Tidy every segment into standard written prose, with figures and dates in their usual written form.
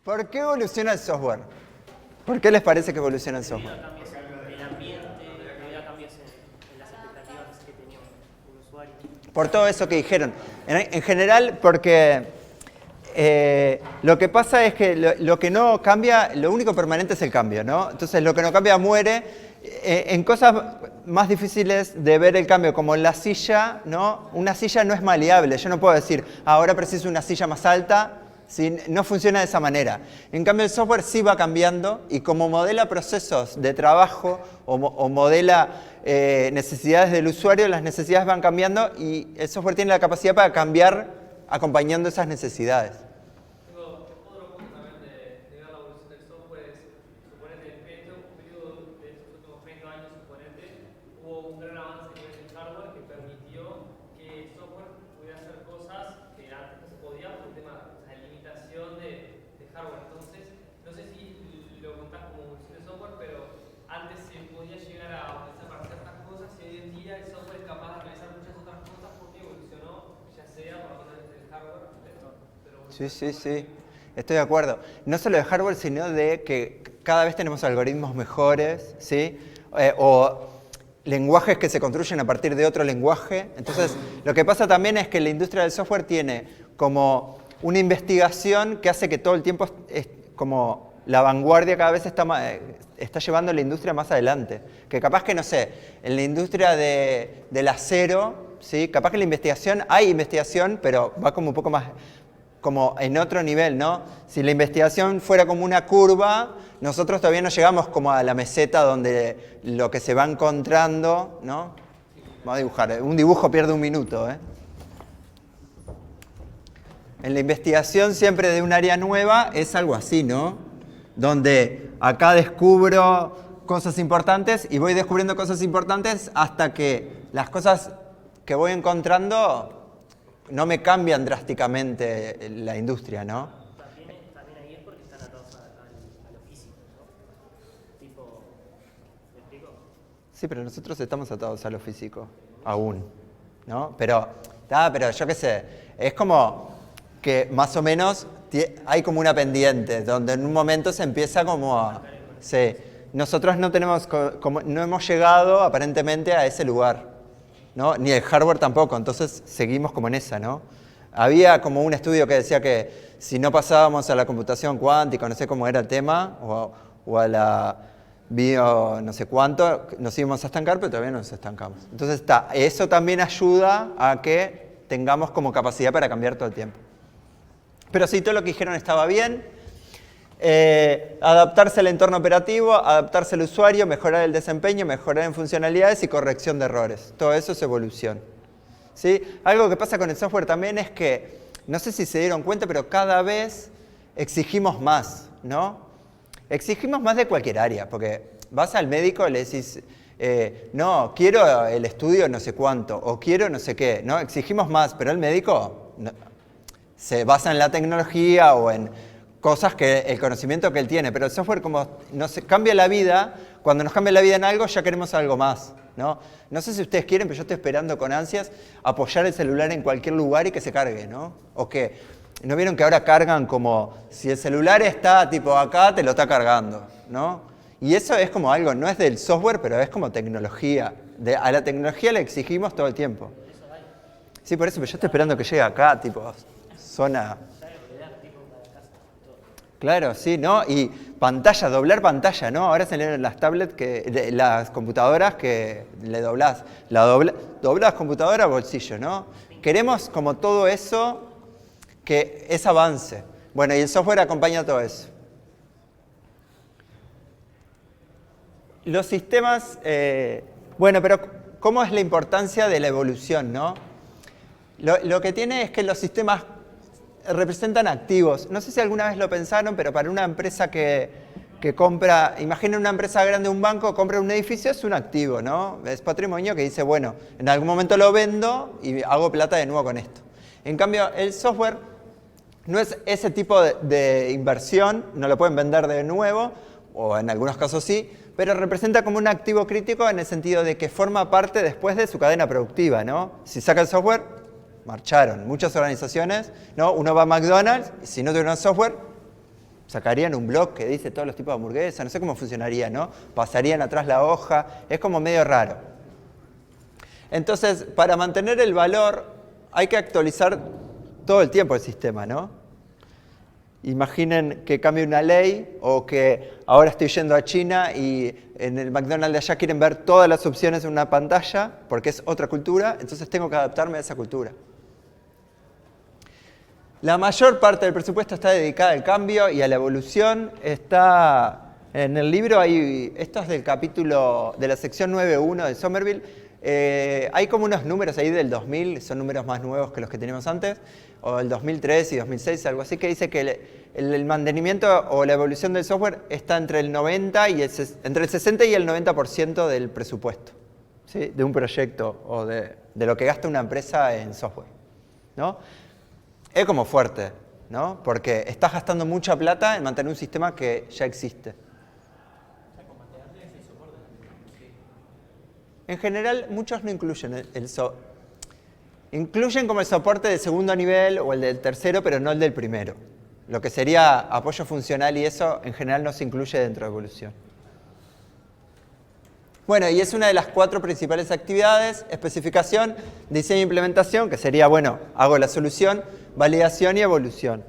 ¿Por qué evoluciona el software? ¿Por qué les parece que evoluciona el software? Debido a cambios en el ambiente, debido a cambios en las expectativas que tenía un usuario. Por todo eso que dijeron. En general, porque lo que pasa es que lo que no cambia, lo único permanente es el cambio, ¿no? Entonces, lo que no cambia muere. En cosas más difíciles de ver el cambio, como en la silla, ¿no? Una silla no es maleable. Yo no puedo decir, ahora preciso una silla más alta. ¿Sí? No funciona de esa manera. En cambio, el software sí va cambiando y como modela procesos de trabajo o modela necesidades del usuario, las necesidades van cambiando y el software tiene la capacidad para cambiar acompañando esas necesidades. Otro punto también de ver la evolución del software es, suponete, en un periodo de estos últimos 30 años, suponete, hubo un gran avance en el hardware que permitió que el software pudiera hacer cosas que antes no se podía por el tema de la limitación de hardware. Entonces, no sé si lo contás como evolución de software, pero antes se podía llegar a utilizar para ciertas cosas y hoy en día el software es capaz de realizar muchas otras cosas porque evolucionó, ya sea por razones del hardware, pero Sí, sí, sí. Estoy de acuerdo. No solo de hardware, sino de que cada vez tenemos algoritmos mejores, ¿sí? O lenguajes que se construyen a partir de otro lenguaje. Entonces, lo que pasa también es que la industria del software tiene como una investigación que hace que todo el tiempo es como la vanguardia cada vez está llevando a la industria más adelante. Que capaz que, no sé, en la industria del acero, ¿sí? Capaz que la investigación, hay investigación, pero va como un poco más como en otro nivel, ¿no? Si la investigación fuera como una curva, nosotros todavía no llegamos como a la meseta donde lo que se va encontrando, ¿no? Vamos a dibujar, un dibujo pierde un minuto, ¿eh? En la investigación siempre de un área nueva es algo así, ¿no? Donde acá descubro cosas importantes y voy descubriendo cosas importantes hasta que las cosas que voy encontrando no me cambian drásticamente la industria, ¿no? También ahí es porque están atados a lo físico, ¿no? Tipo, ¿me explico? Sí, pero nosotros estamos atados a lo físico, aún, ¿no? Pero yo qué sé, es como que más o menos hay como una pendiente, donde en un momento se empieza como a... Sí, nosotros no hemos llegado aparentemente a ese lugar, ¿no? Ni el hardware tampoco, entonces seguimos como en esa, ¿no? Había como un estudio que decía que si no pasábamos a la computación cuántica, no sé cómo era el tema, o a la bio no sé cuánto, nos íbamos a estancar, pero todavía no nos estancamos. Entonces eso también ayuda a que tengamos como capacidad para cambiar todo el tiempo. Pero sí, todo lo que dijeron estaba bien. Adaptarse al entorno operativo, adaptarse al usuario, mejorar el desempeño, mejorar en funcionalidades y corrección de errores. Todo eso es evolución. ¿Sí? Algo que pasa con el software también es que, no sé si se dieron cuenta, pero cada vez exigimos más, ¿no? Exigimos más de cualquier área, porque vas al médico y le decís, no, quiero el estudio no sé cuánto, o quiero no sé qué, ¿no? Exigimos más, pero el médico se basa en la tecnología o en cosas que el conocimiento que él tiene, pero el software como nos cambia la vida, cuando nos cambia la vida en algo ya queremos algo más, ¿no? No sé si ustedes quieren, pero yo estoy esperando con ansias apoyar el celular en cualquier lugar y que se cargue, ¿no? O que, ¿no vieron que ahora cargan como, si el celular está tipo acá, te lo está cargando, ¿no? Y eso es como algo, no es del software, pero es como tecnología. A la tecnología le exigimos todo el tiempo. Sí, por eso, pero yo estoy esperando que llegue acá, tipo, zona... Claro, sí, ¿no? Y pantalla, doblar pantalla, ¿no? Ahora salieron las tablets, las computadoras que le doblás. Doblás computadora, bolsillo, ¿no? Queremos como todo eso, que es avance. Bueno, y el software acompaña todo eso. Los sistemas, bueno, pero ¿cómo es la importancia de la evolución, no? Lo que tiene es que los sistemas representan activos. No sé si alguna vez lo pensaron, pero para una empresa que compra, imaginen una empresa grande, un banco, compra un edificio, es un activo, ¿no? Es patrimonio que dice, bueno, en algún momento lo vendo y hago plata de nuevo con esto. En cambio, el software no es ese tipo de inversión, no lo pueden vender de nuevo, o en algunos casos sí, pero representa como un activo crítico en el sentido de que forma parte después de su cadena productiva, ¿no? Si saca el software, marcharon. Muchas organizaciones, ¿no? Uno va a McDonald's y si no tiene un software, Sacarían un blog que dice todos los tipos de hamburguesas, no sé cómo funcionaría, ¿no? Pasarían atrás la hoja, es como medio raro. Entonces, para mantener el valor hay que actualizar todo el tiempo el sistema, ¿no? Imaginen que cambie una ley o que ahora estoy yendo a China y en el McDonald's de allá quieren ver todas las opciones en una pantalla porque es otra cultura, entonces tengo que adaptarme a esa cultura. La mayor parte del presupuesto está dedicada al cambio y a la evolución. Está en el libro, esto es del capítulo de la sección 9.1 de Somerville. Hay como unos números ahí del 2000, son números más nuevos que los que teníamos antes, o el 2003 y 2006, algo así, que dice que el mantenimiento o la evolución del software está entre el 90 y entre el 60 y el 90% del presupuesto, ¿sí? De un proyecto o de lo que gasta una empresa en software, ¿no? Es como fuerte, ¿no? Porque estás gastando mucha plata en mantener un sistema que ya existe. En general, muchos no incluyen incluyen como el soporte del segundo nivel o el del tercero, pero no el del primero. Lo que sería apoyo funcional y eso, en general, no se incluye dentro de evolución. Bueno, y es una de las 4 principales actividades: especificación, diseño e implementación, que sería, bueno, hago la solución, validación y evolución.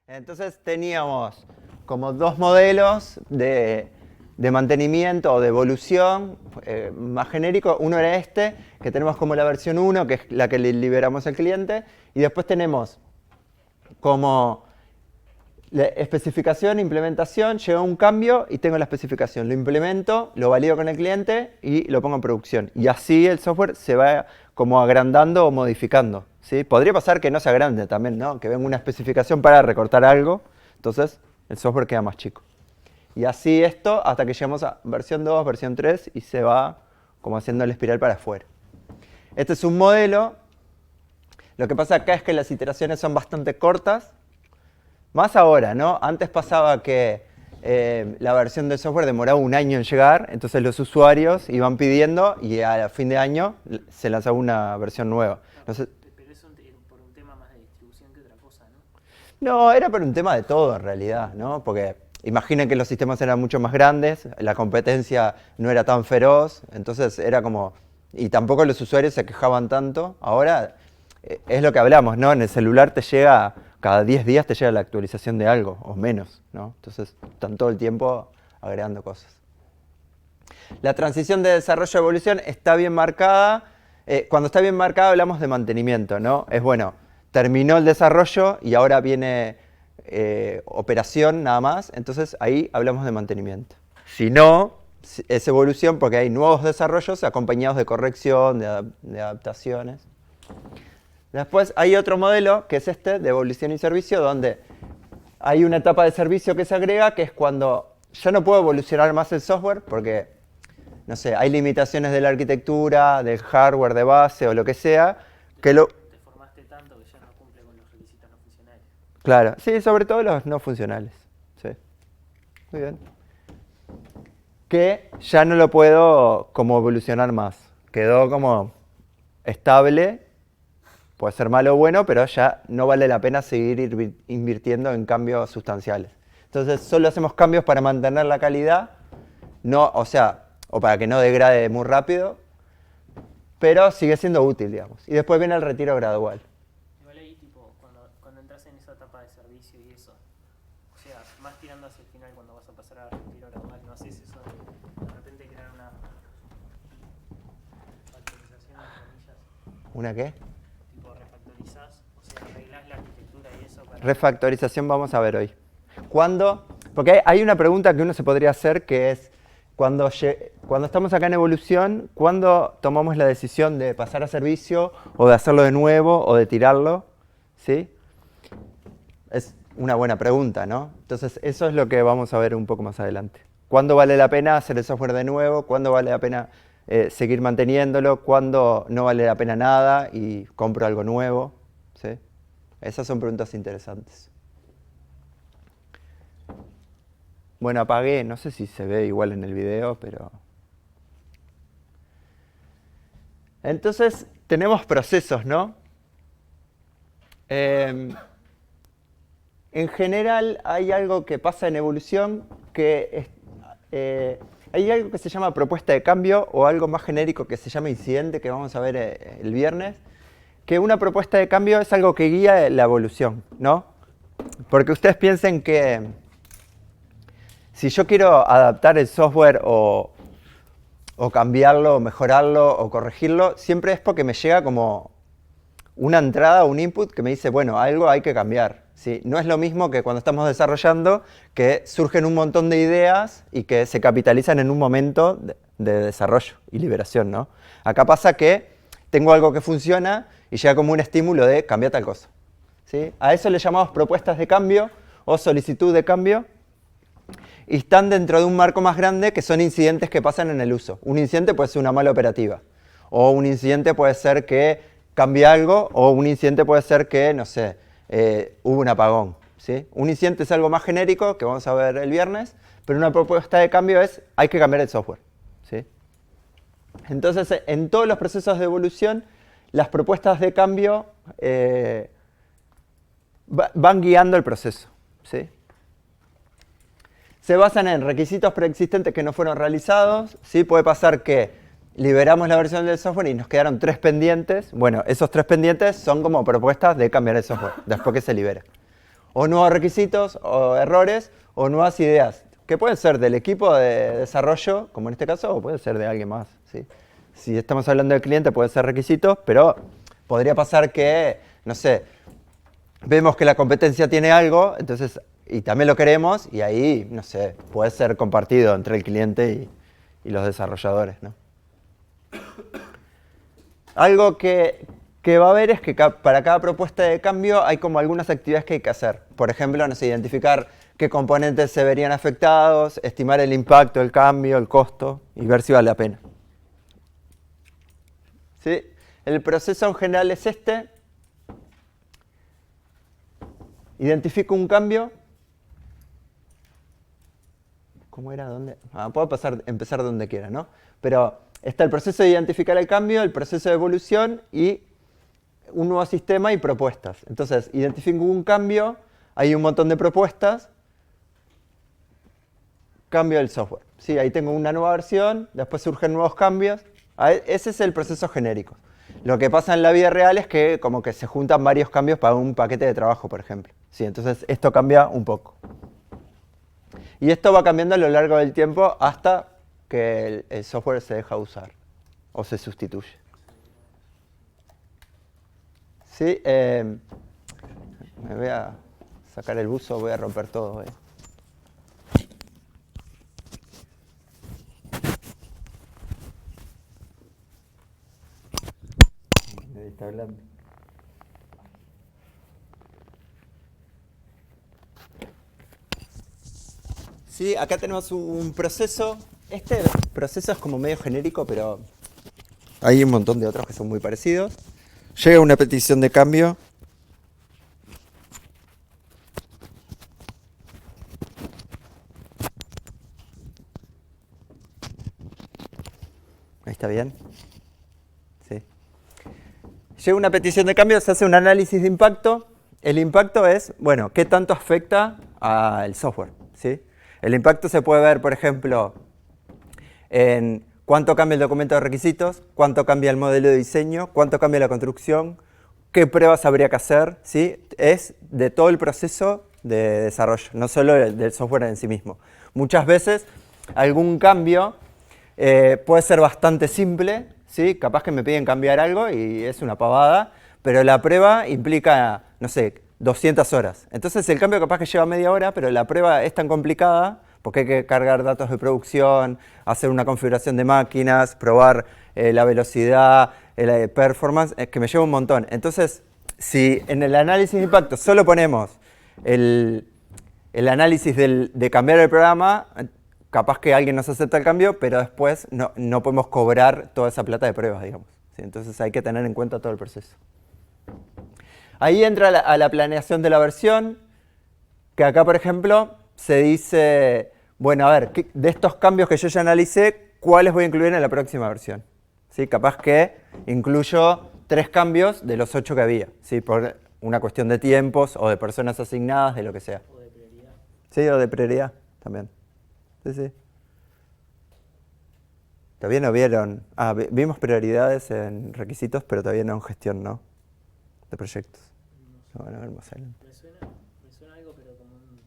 Entonces teníamos como 2 modelos de mantenimiento o de evolución más genérico. Uno era este, que tenemos como la versión 1, que es la que le liberamos al cliente. Y después tenemos como la especificación, implementación, llega un cambio y tengo la especificación. Lo implemento, lo valido con el cliente y lo pongo en producción. Y así el software se va como agrandando o modificando, ¿sí? Podría pasar que no se agrande también, ¿no? Que venga una especificación para recortar algo, entonces el software queda más chico. Y así esto hasta que llegamos a versión 2, versión 3 y se va como haciendo la espiral para afuera. Este es un modelo. Lo que pasa acá es que las iteraciones son bastante cortas. Más ahora, ¿no? Antes pasaba que la versión del software demoraba un año en llegar, entonces los usuarios iban pidiendo y a fin de año se lanzaba una versión nueva. Pero eso por un tema más de distribución que otra cosa, ¿no? No, era por un tema de todo en realidad, ¿no? Porque imaginen que los sistemas eran mucho más grandes, la competencia no era tan feroz, entonces era como... Y tampoco los usuarios se quejaban tanto. Ahora es lo que hablamos, ¿no? En el celular te llega... Cada 10 días te llega la actualización de algo, o menos, ¿no? Entonces, están todo el tiempo agregando cosas. La transición de desarrollo a evolución está bien marcada. Cuando está bien marcada hablamos de mantenimiento, ¿no? Es bueno, terminó el desarrollo y ahora viene operación nada más, entonces ahí hablamos de mantenimiento. Si no, es evolución porque hay nuevos desarrollos acompañados de corrección, de adaptaciones. Después hay otro modelo, que es este, de evolución y servicio, donde hay una etapa de servicio que se agrega, que es cuando ya no puedo evolucionar más el software, porque, no sé, hay limitaciones de la arquitectura, del hardware de base o lo que sea, que lo... Te formaste tanto que ya no cumple con los requisitos no funcionales. Claro, sí, sobre todo los no funcionales. Sí. Muy bien. Que ya no lo puedo como evolucionar más. Quedó como estable. Puede ser malo o bueno, pero ya no vale la pena seguir invirtiendo en cambios sustanciales. Entonces, solo hacemos cambios para mantener la calidad, no, o para que no degrade muy rápido, pero sigue siendo útil, digamos. Y después viene el retiro gradual. Igual ahí, tipo, cuando entras en esa etapa de servicio y eso, o sea, más tirando hacia el final cuando vas a pasar a retiro gradual, no haces eso de repente crear una factorización de comillas. ¿Una qué? Arreglás la arquitectura y eso para... Refactorización vamos a ver hoy. ¿Cuándo? Porque hay una pregunta que uno se podría hacer que es, cuando estamos acá en evolución, ¿cuándo tomamos la decisión de pasar a servicio o de hacerlo de nuevo o de tirarlo? ¿Sí? Es una buena pregunta, ¿no? Entonces, eso es lo que vamos a ver un poco más adelante. ¿Cuándo vale la pena hacer el software de nuevo? ¿Cuándo vale la pena seguir manteniéndolo? ¿Cuándo no vale la pena nada y compro algo nuevo? ¿Sí? Esas son preguntas interesantes. Bueno, apagué, no sé si se ve igual en el video, pero... Entonces, tenemos procesos, ¿no? En general, hay algo que pasa en evolución que hay algo que se llama propuesta de cambio o algo más genérico que se llama incidente, que vamos a ver el viernes, que una propuesta de cambio es algo que guía la evolución, ¿no? Porque ustedes piensen que si yo quiero adaptar el software o cambiarlo, o mejorarlo, o corregirlo, siempre es porque me llega como una entrada, un input que me dice, bueno, algo hay que cambiar, ¿sí? No es lo mismo que cuando estamos desarrollando, que surgen un montón de ideas y que se capitalizan en un momento de desarrollo y liberación, ¿no? Acá pasa que tengo algo que funciona y llega como un estímulo de cambiar tal cosa, ¿sí? A eso le llamamos propuestas de cambio o solicitud de cambio. Y están dentro de un marco más grande que son incidentes que pasan en el uso. Un incidente puede ser una mala operativa, o un incidente puede ser que cambie algo, o un incidente puede ser que, no sé, hubo un apagón, ¿sí? Un incidente es algo más genérico, que vamos a ver el viernes, pero una propuesta de cambio es, hay que cambiar el software, ¿sí? Entonces, en todos los procesos de evolución, las propuestas de cambio van guiando el proceso, ¿sí? Se basan en requisitos preexistentes que no fueron realizados, ¿sí? Puede pasar que liberamos la versión del software y nos quedaron 3 pendientes. Bueno, esos 3 pendientes son como propuestas de cambiar el software después que se libera. O nuevos requisitos, o errores, o nuevas ideas, que pueden ser del equipo de desarrollo, como en este caso, o puede ser de alguien más, ¿sí? Si estamos hablando del cliente, puede ser requisitos, pero podría pasar que, no sé, vemos que la competencia tiene algo, entonces... y también lo queremos, y ahí, no sé, puede ser compartido entre el cliente y los desarrolladores, ¿no? Algo que va a haber es que para cada propuesta de cambio hay como algunas actividades que hay que hacer. Por ejemplo, no sé, identificar qué componentes se verían afectados, estimar el impacto del cambio, el costo, y ver si vale la pena. ¿Sí? El proceso en general es este. Identifico un cambio. ¿Cómo era? ¿Dónde? Puedo empezar donde quiera, ¿no? Pero está el proceso de identificar el cambio, el proceso de evolución y un nuevo sistema y propuestas. Entonces, identifico un cambio, hay un montón de propuestas, cambio del software. Sí, ahí tengo una nueva versión, después surgen nuevos cambios. Ese es el proceso genérico. Lo que pasa en la vida real es que como que se juntan varios cambios para un paquete de trabajo, por ejemplo. Sí, entonces esto cambia un poco. Y esto va cambiando a lo largo del tiempo hasta que el software se deja usar o se sustituye. ¿Sí? Me voy a sacar el buzo, voy a romper todo. Ahí está hablando. Sí, acá tenemos un proceso. Este proceso es como medio genérico, pero hay un montón de otros que son muy parecidos. Llega una petición de cambio. Ahí está bien. Sí. Llega una petición de cambio, se hace un análisis de impacto. El impacto es, bueno, ¿qué tanto afecta al software? ¿Sí? El impacto se puede ver, por ejemplo, en cuánto cambia el documento de requisitos, cuánto cambia el modelo de diseño, cuánto cambia la construcción, qué pruebas habría que hacer, ¿sí? Es de todo el proceso de desarrollo, no solo del software en sí mismo. Muchas veces algún cambio puede ser bastante simple, ¿sí? Capaz que me piden cambiar algo y es una pavada, pero la prueba implica, no sé, 200 horas. Entonces el cambio capaz que lleva media hora, pero la prueba es tan complicada porque hay que cargar datos de producción, hacer una configuración de máquinas, probar la velocidad, la performance, que me lleva un montón. Entonces, si en el análisis de impacto solo ponemos el análisis de cambiar el programa, capaz que alguien nos acepta el cambio, pero después no podemos cobrar toda esa plata de pruebas, digamos. ¿Sí? Entonces hay que tener en cuenta todo el proceso. Ahí entra a la planeación de la versión, que acá, por ejemplo, se dice, bueno, a ver, de estos cambios que yo ya analicé, ¿cuáles voy a incluir en la próxima versión? ¿Sí? Capaz que incluyo 3 cambios de los 8 que había, ¿sí? Por una cuestión de tiempos o de personas asignadas, de lo que sea. O de prioridad. Sí, o de prioridad también. Sí, sí. Todavía no vieron. Vimos prioridades en requisitos, pero todavía no en gestión, ¿no? De proyectos. Lo van a ver más adelante. Me suena algo, pero como un...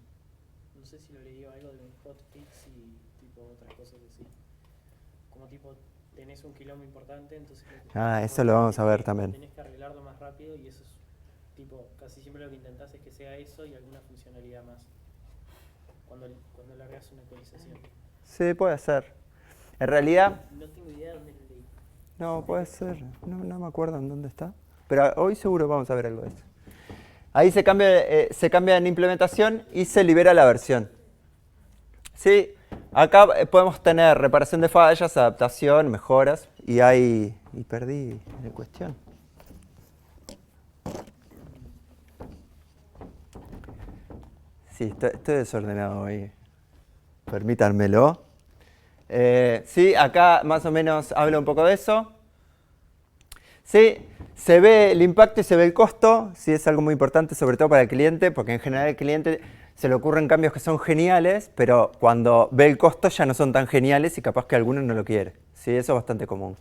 No sé si lo leí algo de un hotfix y tipo otras cosas así. Como tipo, tenés un quilombo importante, entonces... Eso lo vamos a ver también. Tenés que arreglarlo más rápido y eso es tipo, casi siempre lo que intentás es que sea eso y alguna funcionalidad más. Cuando largas una actualización. Sí, puede ser. En realidad... No tengo idea de dónde lo leí. No, puede ser. No me acuerdo en dónde está. Pero hoy seguro vamos a ver algo de eso. Ahí se cambia en implementación y se libera la versión. ¿Sí? Acá podemos tener reparación de fallas, adaptación, mejoras. Y hay... Y perdí la cuestión. Sí, estoy desordenado hoy. Permítanmelo. Sí, acá más o menos habla un poco de eso. Sí, se ve el impacto y se ve el costo. Sí, es algo muy importante, sobre todo para el cliente, porque en general al cliente se le ocurren cambios que son geniales, pero cuando ve el costo ya no son tan geniales y capaz que alguno no lo quiere. Sí, eso es bastante común.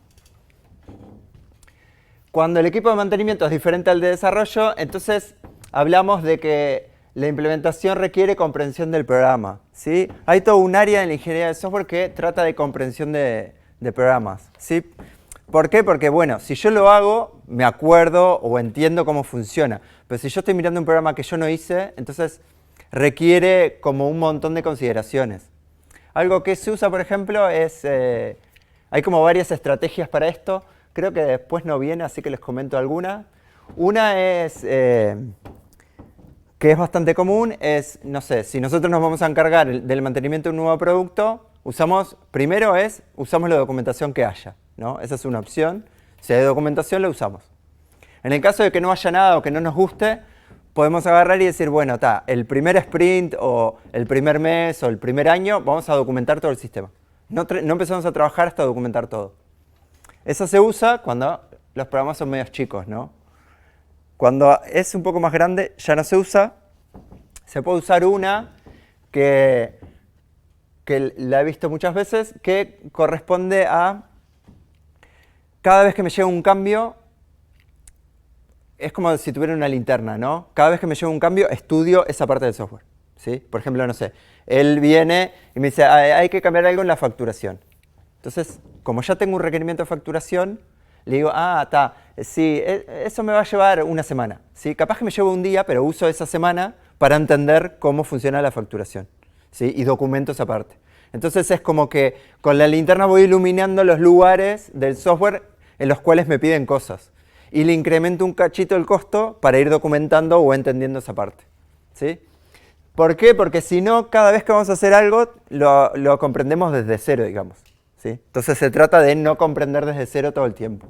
Cuando el equipo de mantenimiento es diferente al de desarrollo, entonces hablamos de que la implementación requiere comprensión del programa, ¿sí? Hay todo un área en la ingeniería de software que trata de comprensión de programas, ¿sí? ¿Por qué? Porque, bueno, si yo lo hago, me acuerdo o entiendo cómo funciona. Pero si yo estoy mirando un programa que yo no hice, entonces requiere como un montón de consideraciones. Algo que se usa, por ejemplo, es... hay como varias estrategias para esto. Creo que después no viene, así que les comento alguna. Una es... que es bastante común, es, no sé, si nosotros nos vamos a encargar del mantenimiento de un nuevo producto, usamos la documentación que haya, ¿no? Esa es una opción. Si hay documentación, la usamos. En el caso de que no haya nada o que no nos guste, podemos agarrar y decir, bueno, el primer sprint o el primer mes o el primer año, vamos a documentar todo el sistema. No empezamos a trabajar hasta documentar todo. Eso se usa cuando los programas son medios chicos, ¿no? Cuando es un poco más grande ya no se usa. Se puede usar una que la he visto muchas veces, que corresponde a cada vez que me llega un cambio, es como si tuviera una linterna, ¿no? Cada vez que me llega un cambio, estudio esa parte del software, ¿sí? Por ejemplo, no sé, él viene y me dice, hay que cambiar algo en la facturación. Entonces, como ya tengo un requerimiento de facturación, le digo, sí, eso me va a llevar una semana. ¿Sí? Capaz que me lleva un día, pero uso esa semana para entender cómo funciona la facturación, ¿sí? Y documento esa parte. Entonces es como que con la linterna voy iluminando los lugares del software en los cuales me piden cosas. Y le incremento un cachito el costo para ir documentando o entendiendo esa parte, ¿sí? ¿Por qué? Porque si no, cada vez que vamos a hacer algo, lo comprendemos desde cero, digamos. ¿Sí? Entonces se trata de no comprender desde cero todo el tiempo.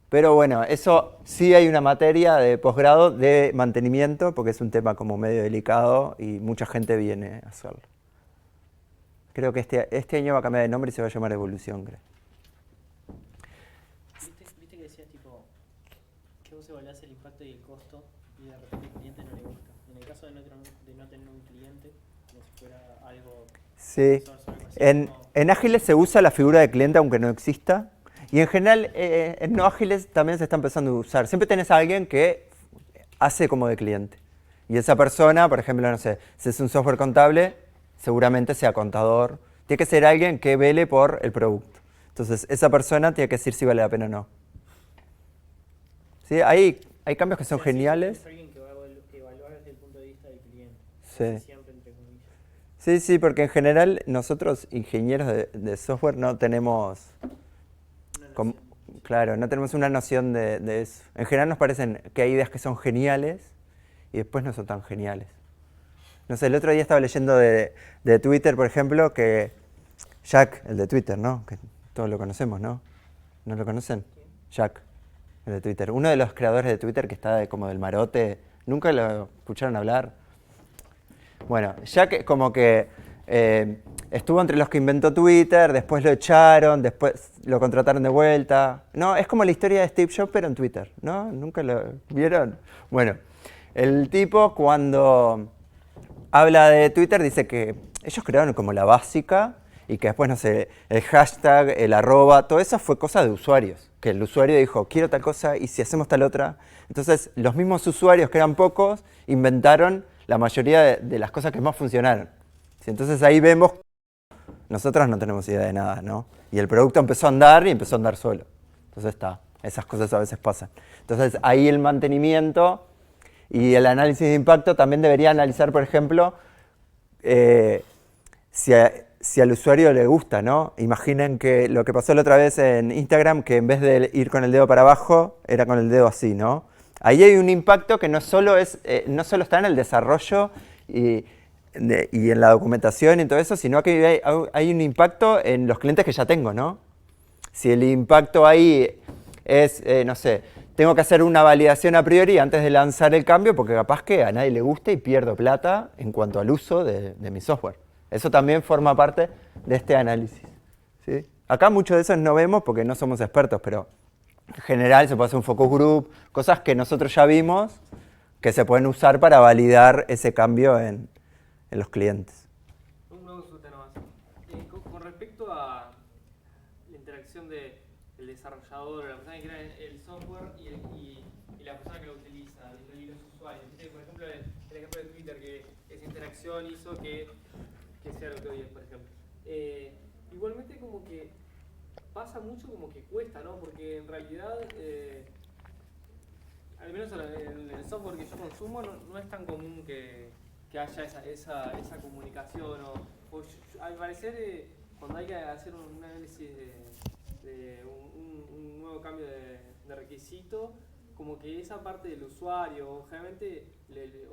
Pero bueno, eso sí hay una materia de posgrado de mantenimiento, porque es un tema como medio delicado y mucha gente viene a hacerlo. Creo que este año va a cambiar de nombre y se va a llamar Evolución, creo. ¿Viste que decías tipo que vos evaluás el impacto y el costo y de repente al cliente no le gusta? En el caso de no tener un cliente, como si fuera algo... Sí. En Ágiles se usa la figura de cliente aunque no exista. Y en general, en no ágiles también se está empezando a usar. Siempre tenés a alguien que hace como de cliente. Y esa persona, por ejemplo, no sé, si es un software contable, seguramente sea contador. Tiene que ser alguien que vele por el producto. Entonces, esa persona tiene que decir si vale la pena o no. ¿Sí? Hay cambios que son geniales. Es alguien que va a evaluar desde el punto de vista del cliente. Sí. Siempre entre comillas. Sí, porque en general nosotros, ingenieros de software, no tenemos... Claro, no tenemos una noción de eso. En general nos parecen que hay ideas que son geniales y después no son tan geniales. No sé, el otro día estaba leyendo de Twitter, por ejemplo, que Jack, el de Twitter, ¿no? Que todos lo conocemos, ¿no? ¿No lo conocen? Jack. El de Twitter. Uno de los creadores de Twitter que está como del marote, ¿nunca lo escucharon hablar? Bueno, ya que como que estuvo entre los que inventó Twitter, después lo echaron, después lo contrataron de vuelta. No, es como la historia de Steve Jobs, pero en Twitter, ¿no? ¿Nunca lo vieron? Bueno, el tipo cuando habla de Twitter dice que ellos crearon como la básica y que después, no sé, el hashtag, el arroba, todo eso fue cosa de usuarios. Que el usuario dijo, quiero tal cosa y si hacemos tal otra. Entonces, los mismos usuarios, que eran pocos, inventaron la mayoría de las cosas que más funcionaron. ¿Sí? Entonces ahí vemos, nosotros no tenemos idea de nada, ¿no? Y el producto empezó a andar y empezó a andar solo. Entonces esas cosas a veces pasan. Entonces ahí el mantenimiento y el análisis de impacto también debería analizar, por ejemplo, si al usuario le gusta, ¿no? Imaginen que lo que pasó la otra vez en Instagram, que en vez de ir con el dedo para abajo, era con el dedo así, ¿no? Ahí hay un impacto que no solo está en el desarrollo y en la documentación y todo eso, sino que hay un impacto en los clientes que ya tengo, ¿no? Si el impacto ahí es, no sé, tengo que hacer una validación a priori antes de lanzar el cambio, porque capaz que a nadie le guste y pierdo plata en cuanto al uso de mi software. Eso también forma parte de este análisis, ¿sí? Acá mucho de eso no vemos porque no somos expertos, pero en general se puede hacer un focus group, cosas que nosotros ya vimos que se pueden usar para validar ese cambio en los clientes. Una consulta nomás. Con respecto a la interacción del desarrollador, la persona que crea el software y la persona que lo utiliza, y los usuarios. Por ejemplo, el ejemplo de Twitter, que esa interacción hizo que sea lo que hoy es, por ejemplo. Igualmente como que pasa mucho como que cuesta, ¿no? Porque en realidad, al menos en el software que yo consumo, no es tan común que haya esa comunicación. Al parecer, cuando hay que hacer un análisis de un nuevo cambio de requisito, como que esa parte del usuario, generalmente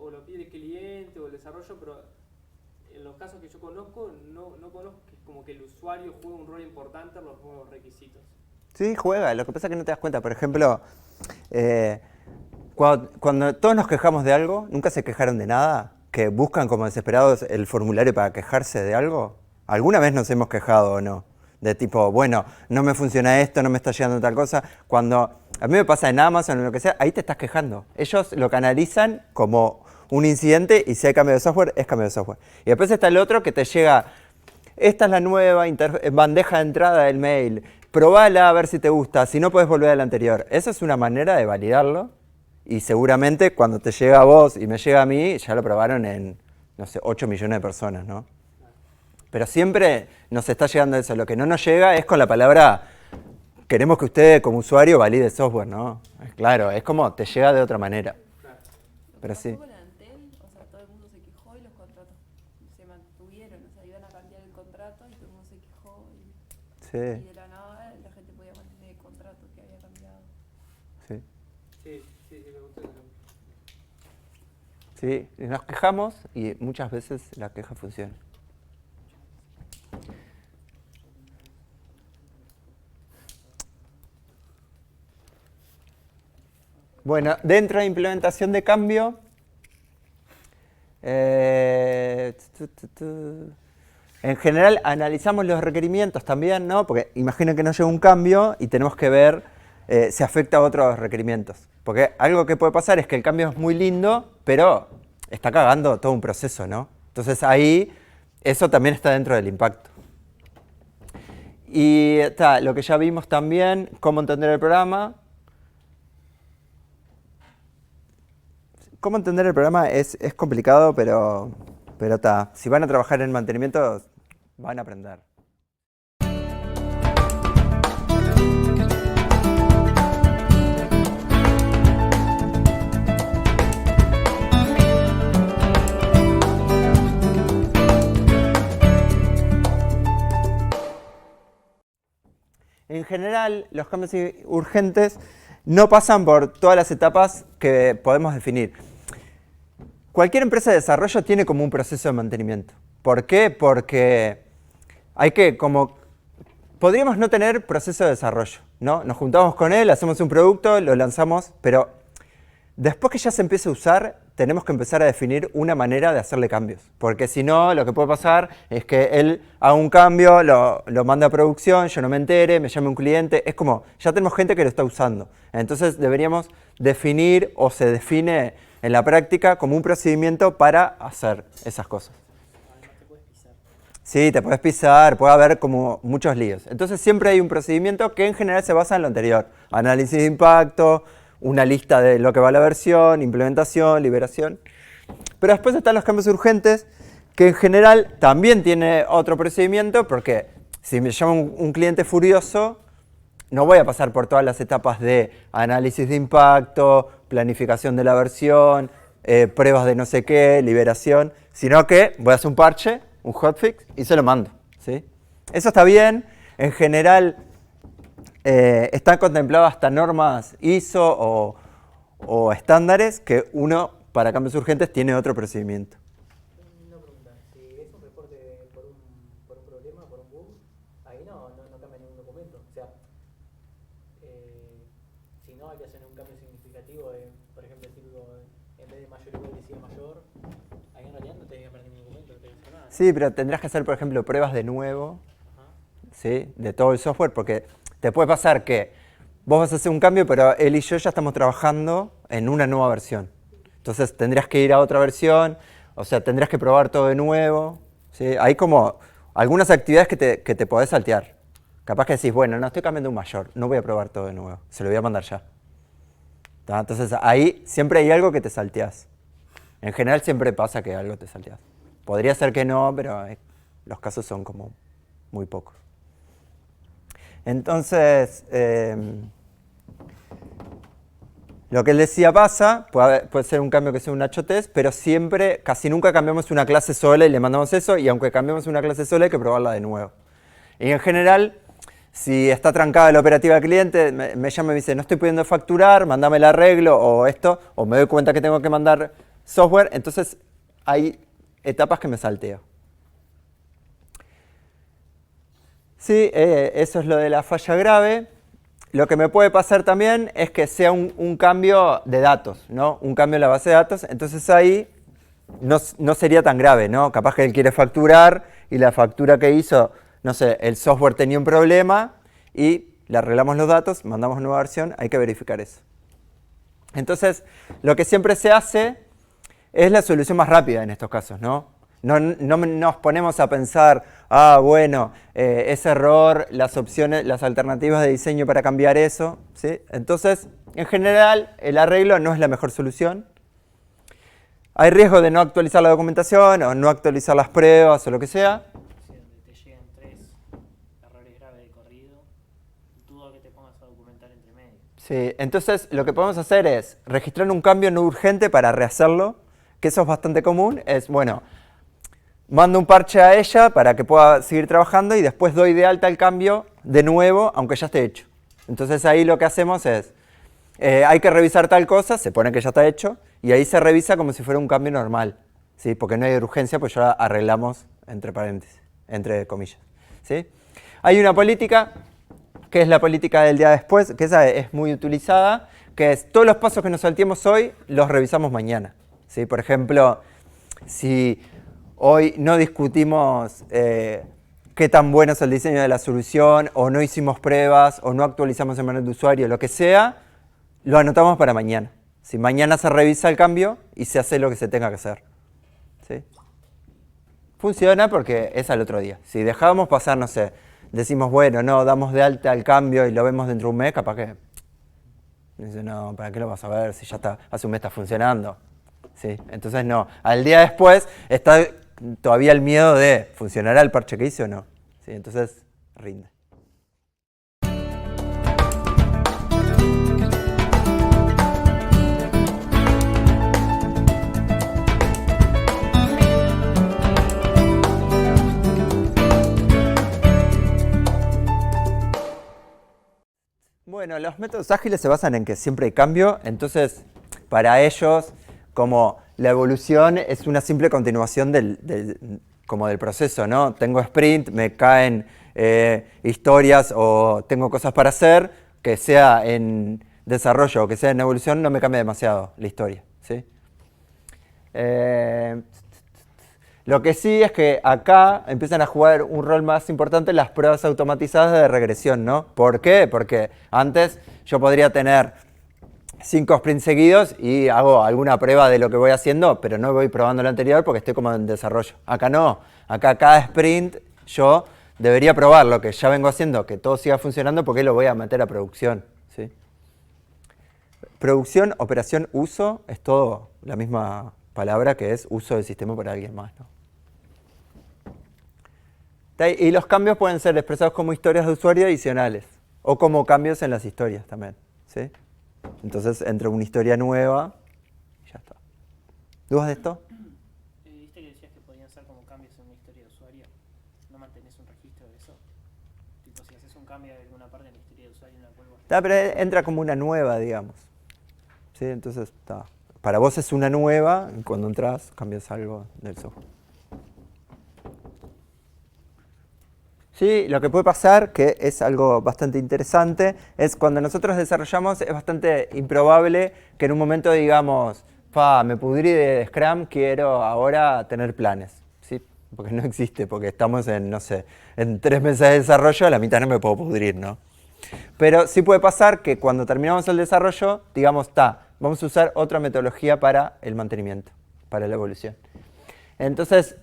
o lo pide el cliente o el desarrollo, pero en los casos que yo conozco, no conozco que como que el usuario juega un rol importante en los nuevos requisitos. Sí, juega. Lo que pasa es que no te das cuenta. Por ejemplo, cuando todos nos quejamos de algo, nunca se quejaron de nada, que buscan como desesperados el formulario para quejarse de algo. ¿Alguna vez nos hemos quejado o no? De tipo, bueno, no me funciona esto, no me está llegando tal cosa. Cuando a mí me pasa en Amazon o lo que sea, ahí te estás quejando. Ellos lo canalizan como un incidente y si hay cambio de software, es cambio de software. Y después está el otro que te llega, esta es la nueva bandeja de entrada del mail, probala a ver si te gusta, si no puedes volver al anterior. Esa es una manera de validarlo y seguramente cuando te llega a vos y me llega a mí, ya lo probaron en, no sé, 8 millones de personas, ¿no? Pero siempre nos está llegando eso. Lo que no nos llega es con la palabra, queremos que usted como usuario valide el software, ¿no? Claro, es como te llega de otra manera. Pero sí. Todo el mundo se quejó y los contratos se mantuvieron, o sea, iban a cambiar el contrato y todo el mundo se quejó y de la nada la gente podía mantener el contrato que había cambiado. Sí. Sí, me gustó eso. Sí, nos quejamos y muchas veces la queja funciona. Bueno, dentro de implementación de cambio, en general analizamos los requerimientos también, ¿no? Porque imaginen que nos llega un cambio y tenemos que ver si afecta a otros requerimientos. Porque algo que puede pasar es que el cambio es muy lindo, pero está cagando todo un proceso, ¿no? Entonces ahí, eso también está dentro del impacto. Y está lo que ya vimos también, cómo entender el programa. Cómo entender el programa es complicado, pero está. Si van a trabajar en mantenimiento, van a aprender. En general, los cambios urgentes no pasan por todas las etapas que podemos definir. Cualquier empresa de desarrollo tiene como un proceso de mantenimiento. ¿Por qué? Porque hay que podríamos no tener proceso de desarrollo. ¿no? Nos juntamos con él, hacemos un producto, lo lanzamos, pero después que ya se empiece a usar, tenemos que empezar a definir una manera de hacerle cambios. Porque si no, lo que puede pasar es que él haga un cambio, lo manda a producción, yo no me entere, me llame un cliente. Es como, ya tenemos gente que lo está usando. Entonces deberíamos definir o se define en la práctica como un procedimiento para hacer esas cosas. Sí, te puedes pisar, puede haber como muchos líos. Entonces siempre hay un procedimiento que en general se basa en lo anterior. Análisis de impacto, una lista de lo que va a la versión, implementación, liberación. Pero después están los cambios urgentes, que en general también tiene otro procedimiento, porque si me llama un cliente furioso, no voy a pasar por todas las etapas de análisis de impacto, planificación de la versión, pruebas de no sé qué, liberación, sino que voy a hacer un parche, un hotfix, y se lo mando, ¿sí? Eso está bien. En general, están contempladas hasta normas ISO o estándares que uno, para cambios urgentes, tiene otro procedimiento. Una pregunta, si es un reporte por un problema, por un bug, ahí no cambia ningún documento. O sea, si no hay que hacer un cambio significativo, por ejemplo, en vez de mayor igual decía mayor, ahí en realidad no te que perder ningún documento, no te que hacer nada. Sí, pero tendrás que hacer, por ejemplo, pruebas de nuevo, ¿sí? De todo el software, porque te puede pasar que vos vas a hacer un cambio, pero él y yo ya estamos trabajando en una nueva versión. Entonces tendrías que ir a otra versión, o sea, tendrías que probar todo de nuevo, ¿sí? Hay como algunas actividades que te podés saltear. Capaz que decís, bueno, no estoy cambiando un mayor, no voy a probar todo de nuevo, se lo voy a mandar ya. ¿Tá? Entonces ahí siempre hay algo que te salteás. En general siempre pasa que algo te salteás. Podría ser que no, pero los casos son como muy pocos. Entonces, lo que él decía pasa, puede ser un cambio que sea un HTTP, pero siempre, casi nunca cambiamos una clase sola y le mandamos eso, y aunque cambiemos una clase sola hay que probarla de nuevo. Y en general, si está trancada la operativa del cliente, me llama y me dice, no estoy pudiendo facturar, mandame el arreglo o esto, o me doy cuenta que tengo que mandar software, entonces hay etapas que me salteo. Sí, eso es lo de la falla grave. Lo que me puede pasar también es que sea un cambio de datos, ¿no? Un cambio en la base de datos, entonces ahí no sería tan grave, ¿no? Capaz que él quiere facturar y la factura que hizo, no sé, el software tenía un problema y le arreglamos los datos, mandamos nueva versión, hay que verificar eso. Entonces, lo que siempre se hace es la solución más rápida en estos casos, ¿no? No nos ponemos a pensar, bueno, ese error, las opciones, las alternativas de diseño para cambiar eso, ¿sí? Entonces, en general, el arreglo no es la mejor solución. Hay riesgo de no actualizar la documentación o no actualizar las pruebas o lo que sea. Si donde te llegan 3 errores graves de corrido, dudo que te pongas a documentar entre medio. Sí, entonces lo que podemos hacer es registrar un cambio no urgente para rehacerlo, que eso es bastante común, es, bueno, mando un parche a ella para que pueda seguir trabajando y después doy de alta el cambio de nuevo, aunque ya esté hecho. Entonces ahí lo que hacemos es, hay que revisar tal cosa, se pone que ya está hecho, y ahí se revisa como si fuera un cambio normal, ¿sí? Porque no hay urgencia, pues ya arreglamos entre paréntesis, entre comillas, ¿sí? Hay una política, que es la política del día después, que esa es muy utilizada, que es todos los pasos que nos salteemos hoy, los revisamos mañana, ¿sí? Por ejemplo, si hoy no discutimos qué tan bueno es el diseño de la solución, o no hicimos pruebas, o no actualizamos el manual de usuario, lo que sea, lo anotamos para mañana. Si mañana se revisa el cambio y se hace lo que se tenga que hacer, ¿sí? Funciona porque es al otro día. Si dejábamos pasar, no sé, decimos, bueno, no, damos de alta el cambio y lo vemos dentro de un mes, capaz que dice, no, ¿para qué lo vas a ver si ya está, hace un mes está funcionando? ¿Sí? Entonces no, al día después está todavía el miedo de, ¿funcionará el parche que hice o no? ¿Sí? Entonces rinde. Bueno, los métodos ágiles se basan en que siempre hay cambio, entonces para ellos como la evolución es una simple continuación como del proceso, ¿no? Tengo sprint, me caen historias o tengo cosas para hacer, que sea en desarrollo o que sea en evolución no me cambia demasiado la historia, ¿sí? Lo que sí es que acá empiezan a jugar un rol más importante las pruebas automatizadas de regresión, ¿no? ¿Por qué? Porque antes yo podría tener 5 sprints seguidos y hago alguna prueba de lo que voy haciendo, pero no voy probando lo anterior porque estoy como en desarrollo. Acá no, acá cada sprint yo debería probar lo que ya vengo haciendo, que todo siga funcionando porque lo voy a meter a producción, ¿sí? Producción, operación, uso, es todo la misma palabra que es uso del sistema para alguien más, ¿no? Y los cambios pueden ser expresados como historias de usuario adicionales o como cambios en las historias también, ¿sí? Entonces entra una historia nueva y ya está. ¿Dudas de esto? ¿Viste que decías que podían ser como cambios en una historia de usuario? ¿No mantenés un registro de eso? Tipo, si haces un cambio de alguna parte en la historia de usuario, no la vuelvo a... Pero entra como una nueva, digamos. ¿Sí? Entonces, para vos es una nueva y cuando entras cambias algo del software. Sí, lo que puede pasar, que es algo bastante interesante, es cuando nosotros desarrollamos, es bastante improbable que en un momento digamos, me pudrí de Scrum, quiero ahora tener planes, ¿sí? Porque no existe, porque estamos en, no sé, en 3 meses de desarrollo, a la mitad no me puedo pudrir, ¿no? Pero sí puede pasar que cuando terminamos el desarrollo, digamos, vamos a usar otra metodología para el mantenimiento, para la evolución. Entonces,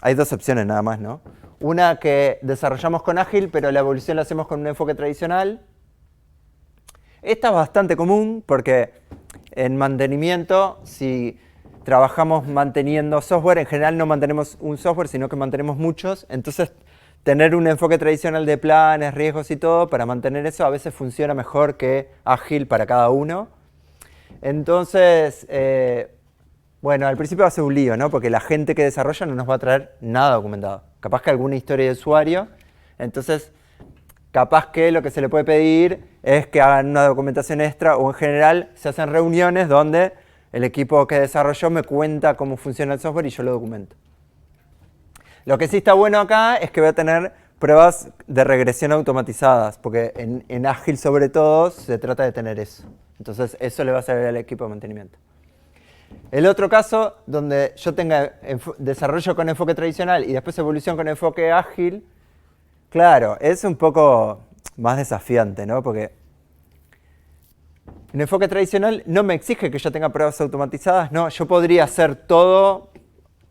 hay 2 opciones nada más, ¿no? Una que desarrollamos con Ágil, pero la evolución la hacemos con un enfoque tradicional. Esta es bastante común porque en mantenimiento, si trabajamos manteniendo software, en general no mantenemos un software, sino que mantenemos muchos. Entonces, tener un enfoque tradicional de planes, riesgos y todo, para mantener eso a veces funciona mejor que Ágil para cada uno. Entonces, bueno, al principio va a ser un lío, ¿no? Porque la gente que desarrolla no nos va a traer nada documentado. Capaz que alguna historia de usuario. Entonces, capaz que lo que se le puede pedir es que hagan una documentación extra o en general se hacen reuniones donde el equipo que desarrolló me cuenta cómo funciona el software y yo lo documento. Lo que sí está bueno acá es que voy a tener pruebas de regresión automatizadas, porque en Ágil sobre todo se trata de tener eso. Entonces eso le va a servir al equipo de mantenimiento. El otro caso, donde yo tenga desarrollo con enfoque tradicional y después evolución con enfoque ágil, claro, es un poco más desafiante, ¿no? Porque en enfoque tradicional no me exige que yo tenga pruebas automatizadas, no, yo podría hacer todo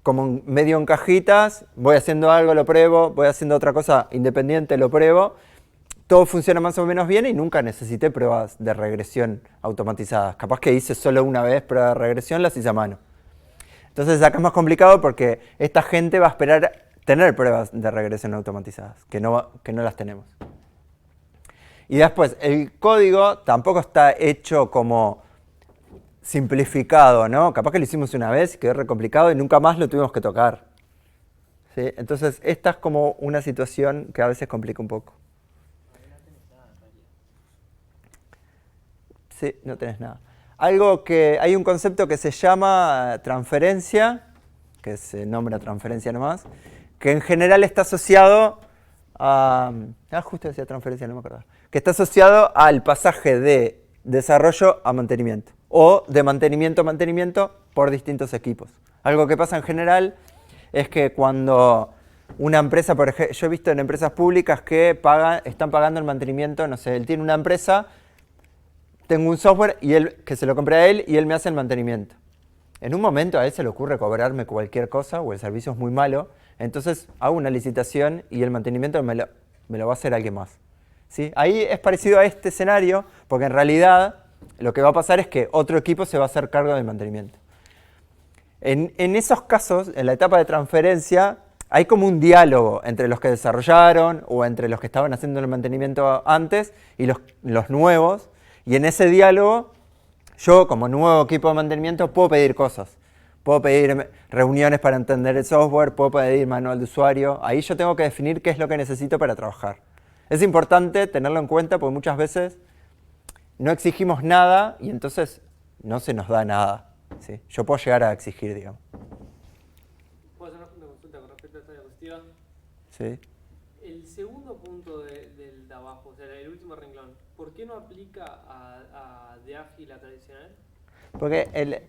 como medio en cajitas, voy haciendo algo, lo pruebo, voy haciendo otra cosa independiente, lo pruebo. Todo funciona más o menos bien y nunca necesité pruebas de regresión automatizadas. Capaz que hice solo una vez prueba de regresión, las hice a mano. Entonces acá es más complicado porque esta gente va a esperar tener pruebas de regresión automatizadas, que no las tenemos. Y después, el código tampoco está hecho como simplificado, ¿no? Capaz que lo hicimos una vez y quedó re complicado y nunca más lo tuvimos que tocar. ¿Sí? Entonces esta es como una situación que a veces complica un poco. Sí, no tenés nada. Hay un concepto que se llama transferencia, que se nombra transferencia nomás, que en general está asociado a... justo decía transferencia, no me acordaba. Que está asociado al pasaje de desarrollo a mantenimiento, o de mantenimiento a mantenimiento por distintos equipos. Algo que pasa en general es que cuando una empresa, por ejemplo, yo he visto en empresas públicas que están pagando el mantenimiento, no sé, él tiene una empresa... Tengo un software y que se lo compré a él y él me hace el mantenimiento. En un momento a él se le ocurre cobrarme cualquier cosa o el servicio es muy malo, entonces hago una licitación y el mantenimiento me lo va a hacer alguien más. ¿Sí? Ahí es parecido a este escenario porque en realidad lo que va a pasar es que otro equipo se va a hacer cargo del mantenimiento. En esos casos, en la etapa de transferencia, hay como un diálogo entre los que desarrollaron o entre los que estaban haciendo el mantenimiento antes y los nuevos. Y en ese diálogo, yo como nuevo equipo de mantenimiento puedo pedir cosas. Puedo pedir reuniones para entender el software, puedo pedir manual de usuario. Ahí yo tengo que definir qué es lo que necesito para trabajar. Es importante tenerlo en cuenta porque muchas veces no exigimos nada y entonces no se nos da nada. ¿Sí? Yo puedo llegar a exigir, digamos. ¿Puedo hacer una consulta con respecto a esta diapositiva? Sí. El segundo punto del de abajo, o sea, el último renglón. ¿por qué no aplica de ágil a tradicional? Porque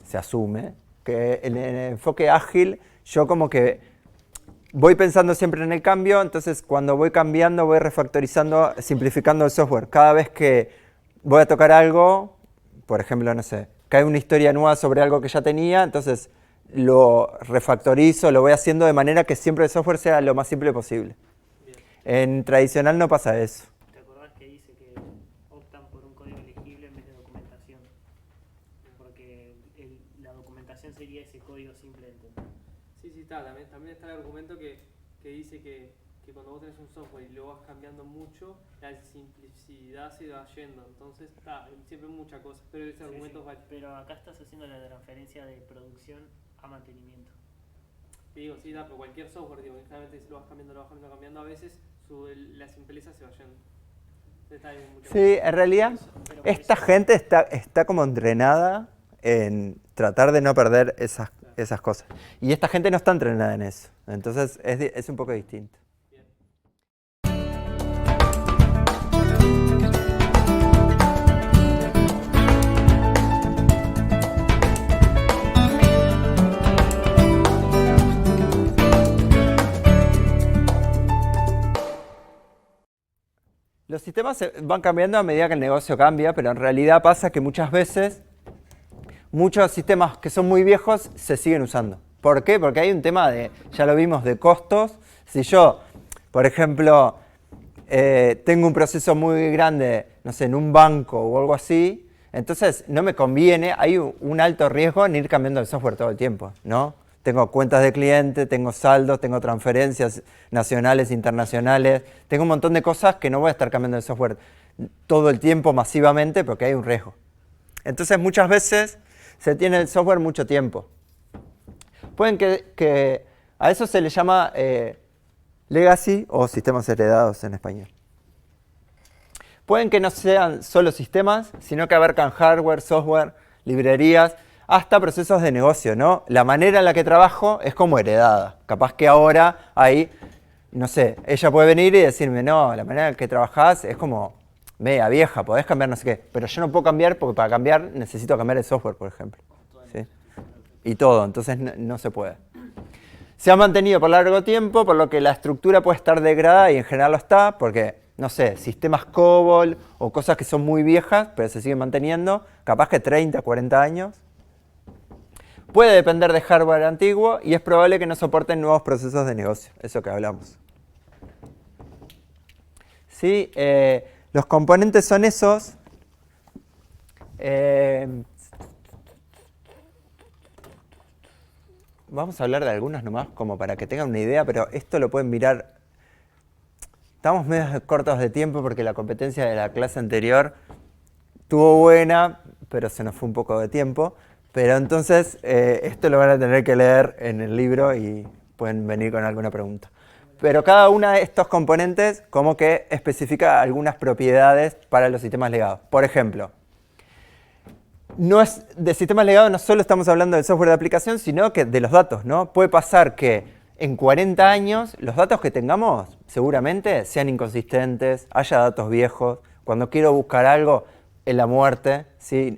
se asume que en el enfoque ágil yo como que voy pensando siempre en el cambio, entonces cuando voy cambiando voy refactorizando, simplificando el software. Cada vez que voy a tocar algo, por ejemplo, no sé, cae una historia nueva sobre algo que ya tenía, entonces lo refactorizo, lo voy haciendo de manera que siempre el software sea lo más simple posible. Bien. En tradicional no pasa eso. ¿Te acordás que dice que optan por un código legible en vez de documentación? Porque la documentación sería ese código simple de entender. Sí, está. También está el argumento que dice que cuando vos tenés un software y lo vas cambiando mucho, la simplicidad se va yendo. Entonces, está, siempre mucha cosa. Pero ese argumento es válido. Pero acá estás haciendo la transferencia de producción a mantenimiento. Te digo, sí, pero cualquier software, digo, generalmente si lo vas cambiando, a veces la simpleza se va yendo. Sí, en realidad, esta gente está como entrenada en tratar de no perder esas cosas. Y esta gente no está entrenada en eso. Entonces es un poco distinto. Los sistemas van cambiando a medida que el negocio cambia, pero en realidad pasa que muchas veces muchos sistemas que son muy viejos se siguen usando. ¿Por qué? Porque hay un tema ya lo vimos, de costos. Si yo, por ejemplo, tengo un proceso muy grande, no sé, en un banco o algo así, entonces no me conviene, hay un alto riesgo en ir cambiando el software todo el tiempo, ¿no? Tengo cuentas de cliente, tengo saldos, tengo transferencias nacionales, internacionales, tengo un montón de cosas que no voy a estar cambiando el software todo el tiempo masivamente porque hay un riesgo. Entonces muchas veces se tiene el software mucho tiempo. Pueden que a eso se le llama legacy o sistemas heredados en español. Pueden que no sean solo sistemas, sino que abarcan hardware, software, librerías, hasta procesos de negocio, ¿no? La manera en la que trabajo es como heredada. Capaz que ahora ahí, no sé, ella puede venir y decirme, no, la manera en la que trabajás es como media vieja, podés cambiar no sé qué. Pero yo no puedo cambiar porque para cambiar necesito cambiar el software, por ejemplo. ¿Sí? Y todo, entonces no se puede. Se ha mantenido por largo tiempo, por lo que la estructura puede estar degradada y en general lo está, porque, no sé, sistemas COBOL o cosas que son muy viejas, pero se siguen manteniendo, capaz que 30, 40 años. Puede depender de hardware antiguo y es probable que no soporten nuevos procesos de negocio, eso que hablamos. ¿Sí? Los componentes son esos. Vamos a hablar de algunos nomás como para que tengan una idea, pero esto lo pueden mirar. Estamos medio cortos de tiempo porque la competencia de la clase anterior estuvo buena, pero se nos fue un poco de tiempo. Pero entonces esto lo van a tener que leer en el libro y pueden venir con alguna pregunta. Pero cada uno de estos componentes como que especifica algunas propiedades para los sistemas legados. Por ejemplo, de sistemas legados no solo estamos hablando del software de aplicación, sino que de los datos, ¿no? Puede pasar que en 40 años los datos que tengamos seguramente sean inconsistentes, haya datos viejos. Cuando quiero buscar algo, en la muerte, ¿sí?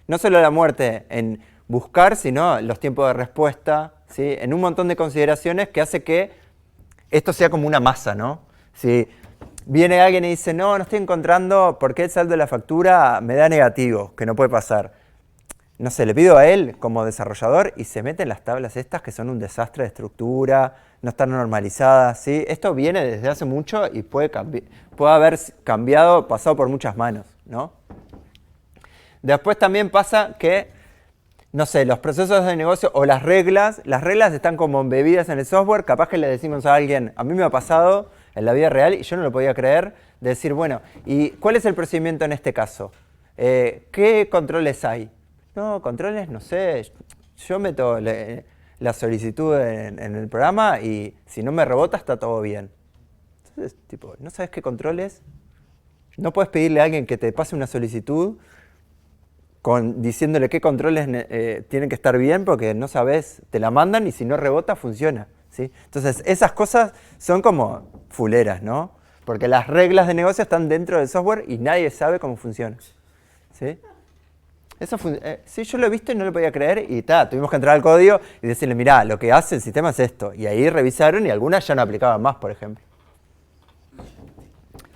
No solo la muerte en buscar, sino los tiempos de respuesta, ¿sí? En un montón de consideraciones que hace que esto sea como una masa, ¿no? Si viene alguien y dice, no estoy encontrando por qué el saldo de la factura me da negativo, que no puede pasar. No sé, le pido a él como desarrollador y se mete en las tablas estas que son un desastre de estructura, no están normalizadas, ¿sí? Esto viene desde hace mucho y puede haber cambiado, pasado por muchas manos, ¿no? Después también pasa que, no sé, los procesos de negocio o las reglas están como embebidas en el software. Capaz que le decimos a alguien, a mí me ha pasado en la vida real y yo no lo podía creer, de decir, bueno, ¿y cuál es el procedimiento en este caso? ¿Qué controles hay? No, controles, no sé, yo meto la solicitud en el programa y si no me rebota está todo bien. Entonces, tipo, ¿no sabes qué controles? No puedes pedirle a alguien que te pase una solicitud diciéndole qué controles tienen que estar bien porque no sabes, te la mandan y si no rebota funciona, ¿sí? Entonces esas cosas son como fuleras, ¿no? porque las reglas de negocio están dentro del software y nadie sabe cómo funciona. ¿Sí? Sí, yo lo he visto y no lo podía creer y tuvimos que entrar al código y decirle, mirá, lo que hace el sistema es esto. Y ahí revisaron y algunas ya no aplicaban más, por ejemplo.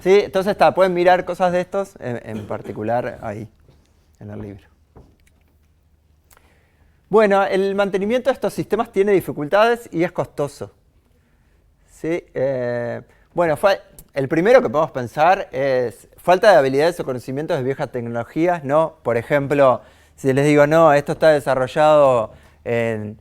¿Sí? Entonces pueden mirar cosas de estos, en particular ahí, en el libro. Bueno, el mantenimiento de estos sistemas tiene dificultades y es costoso. ¿Sí? Bueno, el primero que podemos pensar es falta de habilidades o conocimientos de viejas tecnologías, ¿no? Por ejemplo, si les digo, no, esto está desarrollado en,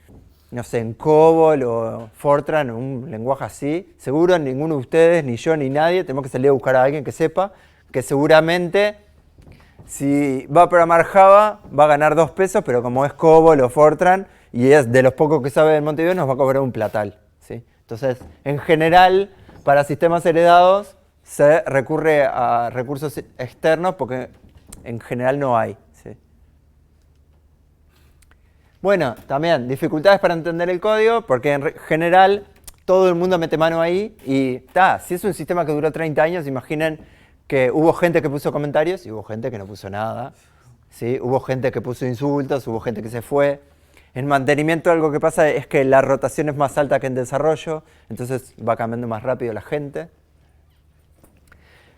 no sé, en COBOL o Fortran, un lenguaje así, seguro ninguno de ustedes, ni yo, ni nadie, tenemos que salir a buscar a alguien que sepa, que seguramente si va a programar Java va a ganar 2 pesos, pero como es COBOL o Fortran y es de los pocos que sabe en Montevideo, nos va a cobrar un platal, ¿sí? Entonces, en general, para sistemas heredados se recurre a recursos externos porque en general no hay. ¿Sí? Bueno, también dificultades para entender el código porque en general todo el mundo mete mano ahí y si es un sistema que duró 30 años, imaginen que hubo gente que puso comentarios y hubo gente que no puso nada. ¿Sí? Hubo gente que puso insultos, hubo gente que se fue. En mantenimiento algo que pasa es que la rotación es más alta que en desarrollo, entonces va cambiando más rápido la gente.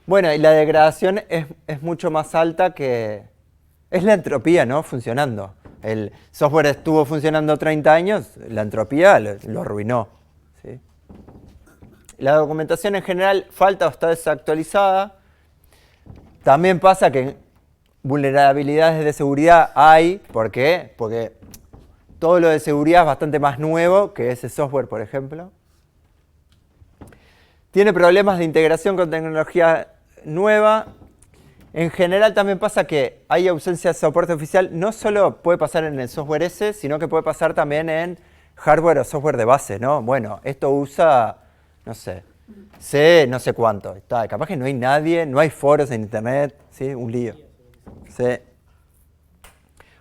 Bueno, y la degradación es mucho más alta que... Es la entropía, ¿no? Funcionando. El software estuvo funcionando 30 años, la entropía lo arruinó. ¿Sí? La documentación en general falta o está desactualizada. También pasa que vulnerabilidades de seguridad hay. ¿Por qué? Porque todo lo de seguridad es bastante más nuevo que ese software, por ejemplo. Tiene problemas de integración con tecnología nueva. En general también pasa que hay ausencia de soporte oficial. No solo puede pasar en el software ese, sino que puede pasar también en hardware o software de base, ¿no? Bueno, esto usa, no sé cuánto. Capaz que no hay nadie, no hay foros en internet, ¿sí? Un lío. Sí.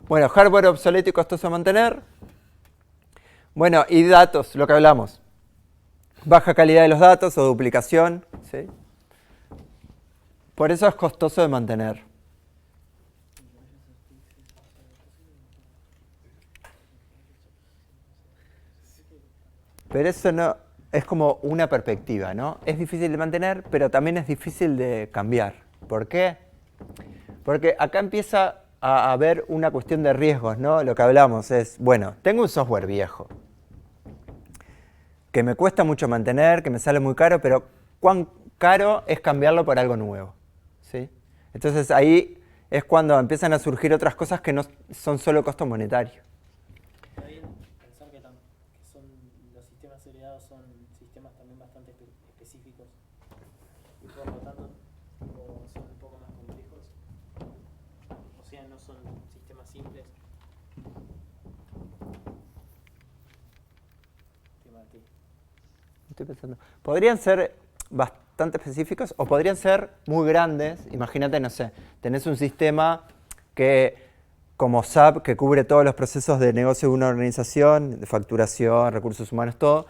Bueno, hardware obsoleto y costoso de mantener. Bueno, y datos, lo que hablamos. Baja calidad de los datos o duplicación. ¿Sí? Por eso es costoso de mantener. Pero eso no es como una perspectiva, ¿no? Es difícil de mantener, pero también es difícil de cambiar. ¿Por qué? Porque acá empieza a haber una cuestión de riesgos, ¿no? Lo que hablamos es, bueno, tengo un software viejo que me cuesta mucho mantener, que me sale muy caro, pero ¿cuán caro es cambiarlo por algo nuevo? ¿Sí? Entonces ahí es cuando empiezan a surgir otras cosas que no son solo costo monetario. Está bien pensar que los sistemas heredados son sistemas también bastante específicos y por lo tanto son un poco más complejos. O sea, no son sistemas simples. Estoy pensando. Podrían ser bastante específicos o podrían ser muy grandes. Imagínate, no sé, tenés un sistema que, como SAP, que cubre todos los procesos de negocio de una organización, de facturación, recursos humanos, todo,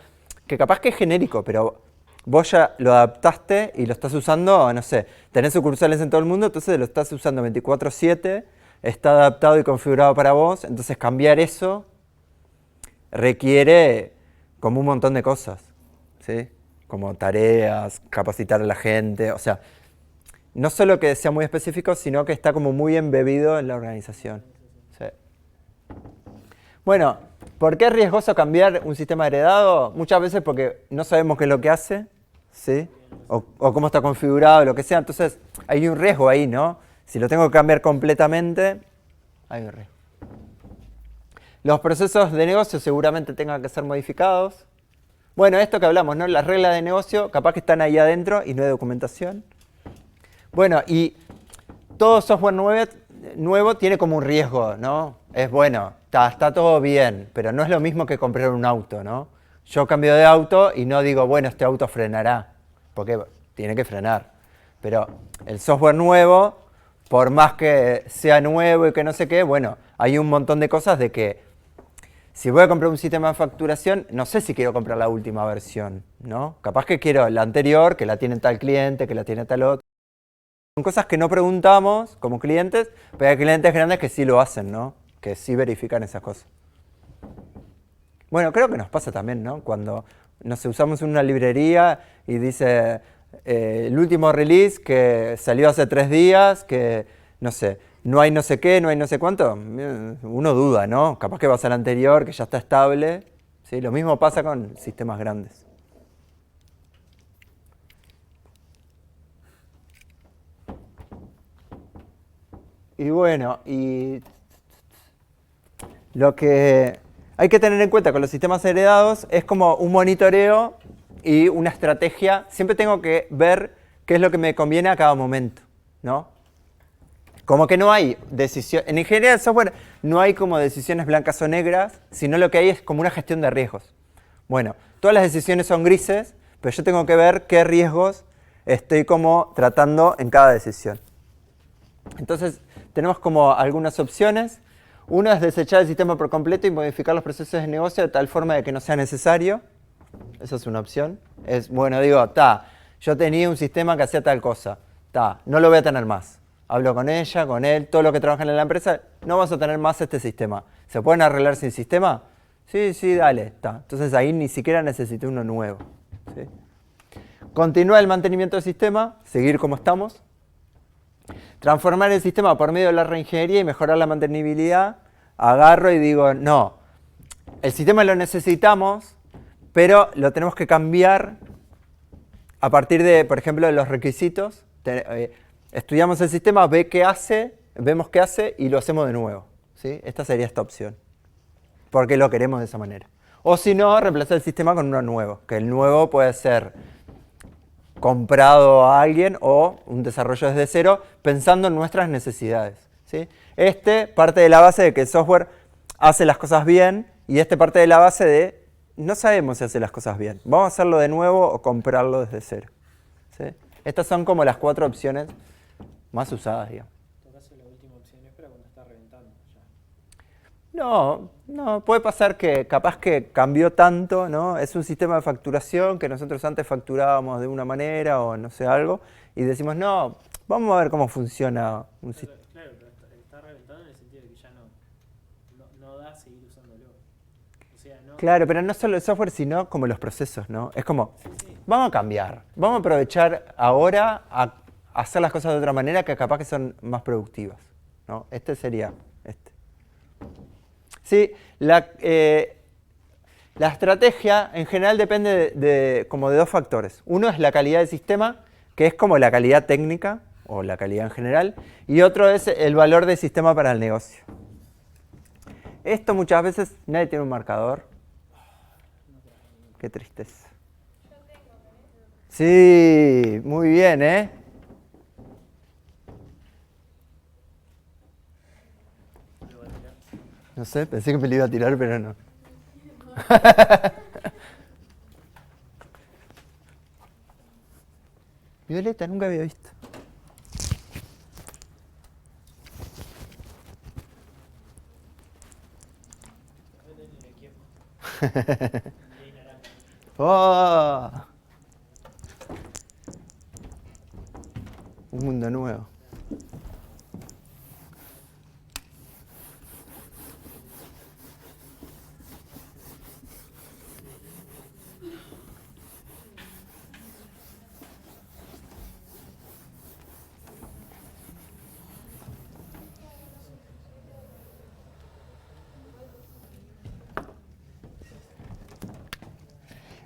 que capaz que es genérico, pero vos ya lo adaptaste y lo estás usando, no sé, tenés sucursales en todo el mundo, entonces lo estás usando 24/7, está adaptado y configurado para vos, entonces cambiar eso requiere como un montón de cosas, ¿sí? Como tareas, capacitar a la gente, o sea, no solo que sea muy específico, sino que está como muy embebido en la organización. ¿Sí? Bueno, ¿por qué es riesgoso cambiar un sistema heredado? Muchas veces porque no sabemos qué es lo que hace, ¿sí? O cómo está configurado, lo que sea. Entonces, hay un riesgo ahí, ¿no? Si lo tengo que cambiar completamente, hay un riesgo. Los procesos de negocio seguramente tengan que ser modificados. Bueno, esto que hablamos, ¿no? Las reglas de negocio capaz que están ahí adentro y no hay documentación. Bueno, y todo software nuevo tiene como un riesgo, ¿no? Es bueno, está todo bien, pero no es lo mismo que comprar un auto, ¿no? Yo cambio de auto y no digo, bueno, este auto frenará, porque tiene que frenar. Pero el software nuevo, por más que sea nuevo y que no sé qué, bueno, hay un montón de cosas de que Si voy a comprar un sistema de facturación, no sé si quiero comprar la última versión, ¿no? Capaz que quiero la anterior, que la tiene tal cliente, que la tiene tal otro. Son cosas que no preguntamos como clientes, pero hay clientes grandes que sí lo hacen, ¿no? Que sí verifican esas cosas. Bueno, creo que nos pasa también, ¿no? Cuando nos usamos una librería y dice el último release que salió hace 3 días, que no sé, no hay no sé qué, no hay no sé cuánto, uno duda, ¿no? Capaz que vas al anterior, que ya está estable. ¿Sí? Lo mismo pasa con sistemas grandes. Y bueno, y lo que hay que tener en cuenta con los sistemas heredados es como un monitoreo y una estrategia. Siempre tengo que ver qué es lo que me conviene a cada momento, ¿no? Como que no hay decisión. En ingeniería de software no hay como decisiones blancas o negras, sino lo que hay es como una gestión de riesgos. Bueno, todas las decisiones son grises, pero yo tengo que ver qué riesgos estoy como tratando en cada decisión. Entonces, tenemos como algunas opciones. Una es desechar el sistema por completo y modificar los procesos de negocio de tal forma de que no sea necesario. Esa es una opción. Es, bueno, digo, yo tenía un sistema que hacía tal cosa. No lo voy a tener más. Hablo con ella, con él, todos los que trabajan en la empresa, no vas a tener más este sistema. ¿Se pueden arreglar sin sistema? Sí, dale. Entonces ahí ni siquiera necesité uno nuevo. ¿Sí? Continúa el mantenimiento del sistema, seguir como estamos. Transformar el sistema por medio de la reingeniería y mejorar la mantenibilidad. Agarro y digo, no, el sistema lo necesitamos, pero lo tenemos que cambiar a partir de, por ejemplo, de los requisitos. Estudiamos el sistema, vemos qué hace y lo hacemos de nuevo. ¿Sí? Esta sería esta opción, porque lo queremos de esa manera. O si no, reemplazar el sistema con uno nuevo, que el nuevo puede ser comprado a alguien o un desarrollo desde cero, pensando en nuestras necesidades. ¿Sí? Parte de la base de que el software hace las cosas bien y parte de la base de no sabemos si hace las cosas bien. Vamos a hacerlo de nuevo o comprarlo desde cero. ¿Sí? Estas son como las 4 opciones más usadas, digamos. En todo caso, la última opción es para cuando está reventando ya. No, puede pasar que capaz que cambió tanto, ¿no? Es un sistema de facturación que nosotros antes facturábamos de una manera o no sé algo, y decimos, no, vamos a ver cómo funciona un sistema. Claro, pero está reventado en el sentido de que ya no da seguir usándolo. O sea, no... Claro, pero no solo el software, sino como los procesos, ¿no? Es como, vamos a cambiar, vamos a aprovechar ahora a hacer las cosas de otra manera que capaz que son más productivas, ¿no? Sería. Sí, la estrategia en general depende como de 2 factores. Uno es la calidad del sistema, que es como la calidad técnica o la calidad en general, y otro es el valor del sistema para el negocio. Esto muchas veces nadie tiene un marcador. Qué tristeza. Sí, muy bien, ¿eh? No sé, pensé que me lo iba a tirar, pero no. Violeta, nunca había visto. ¡Oh! Un mundo nuevo.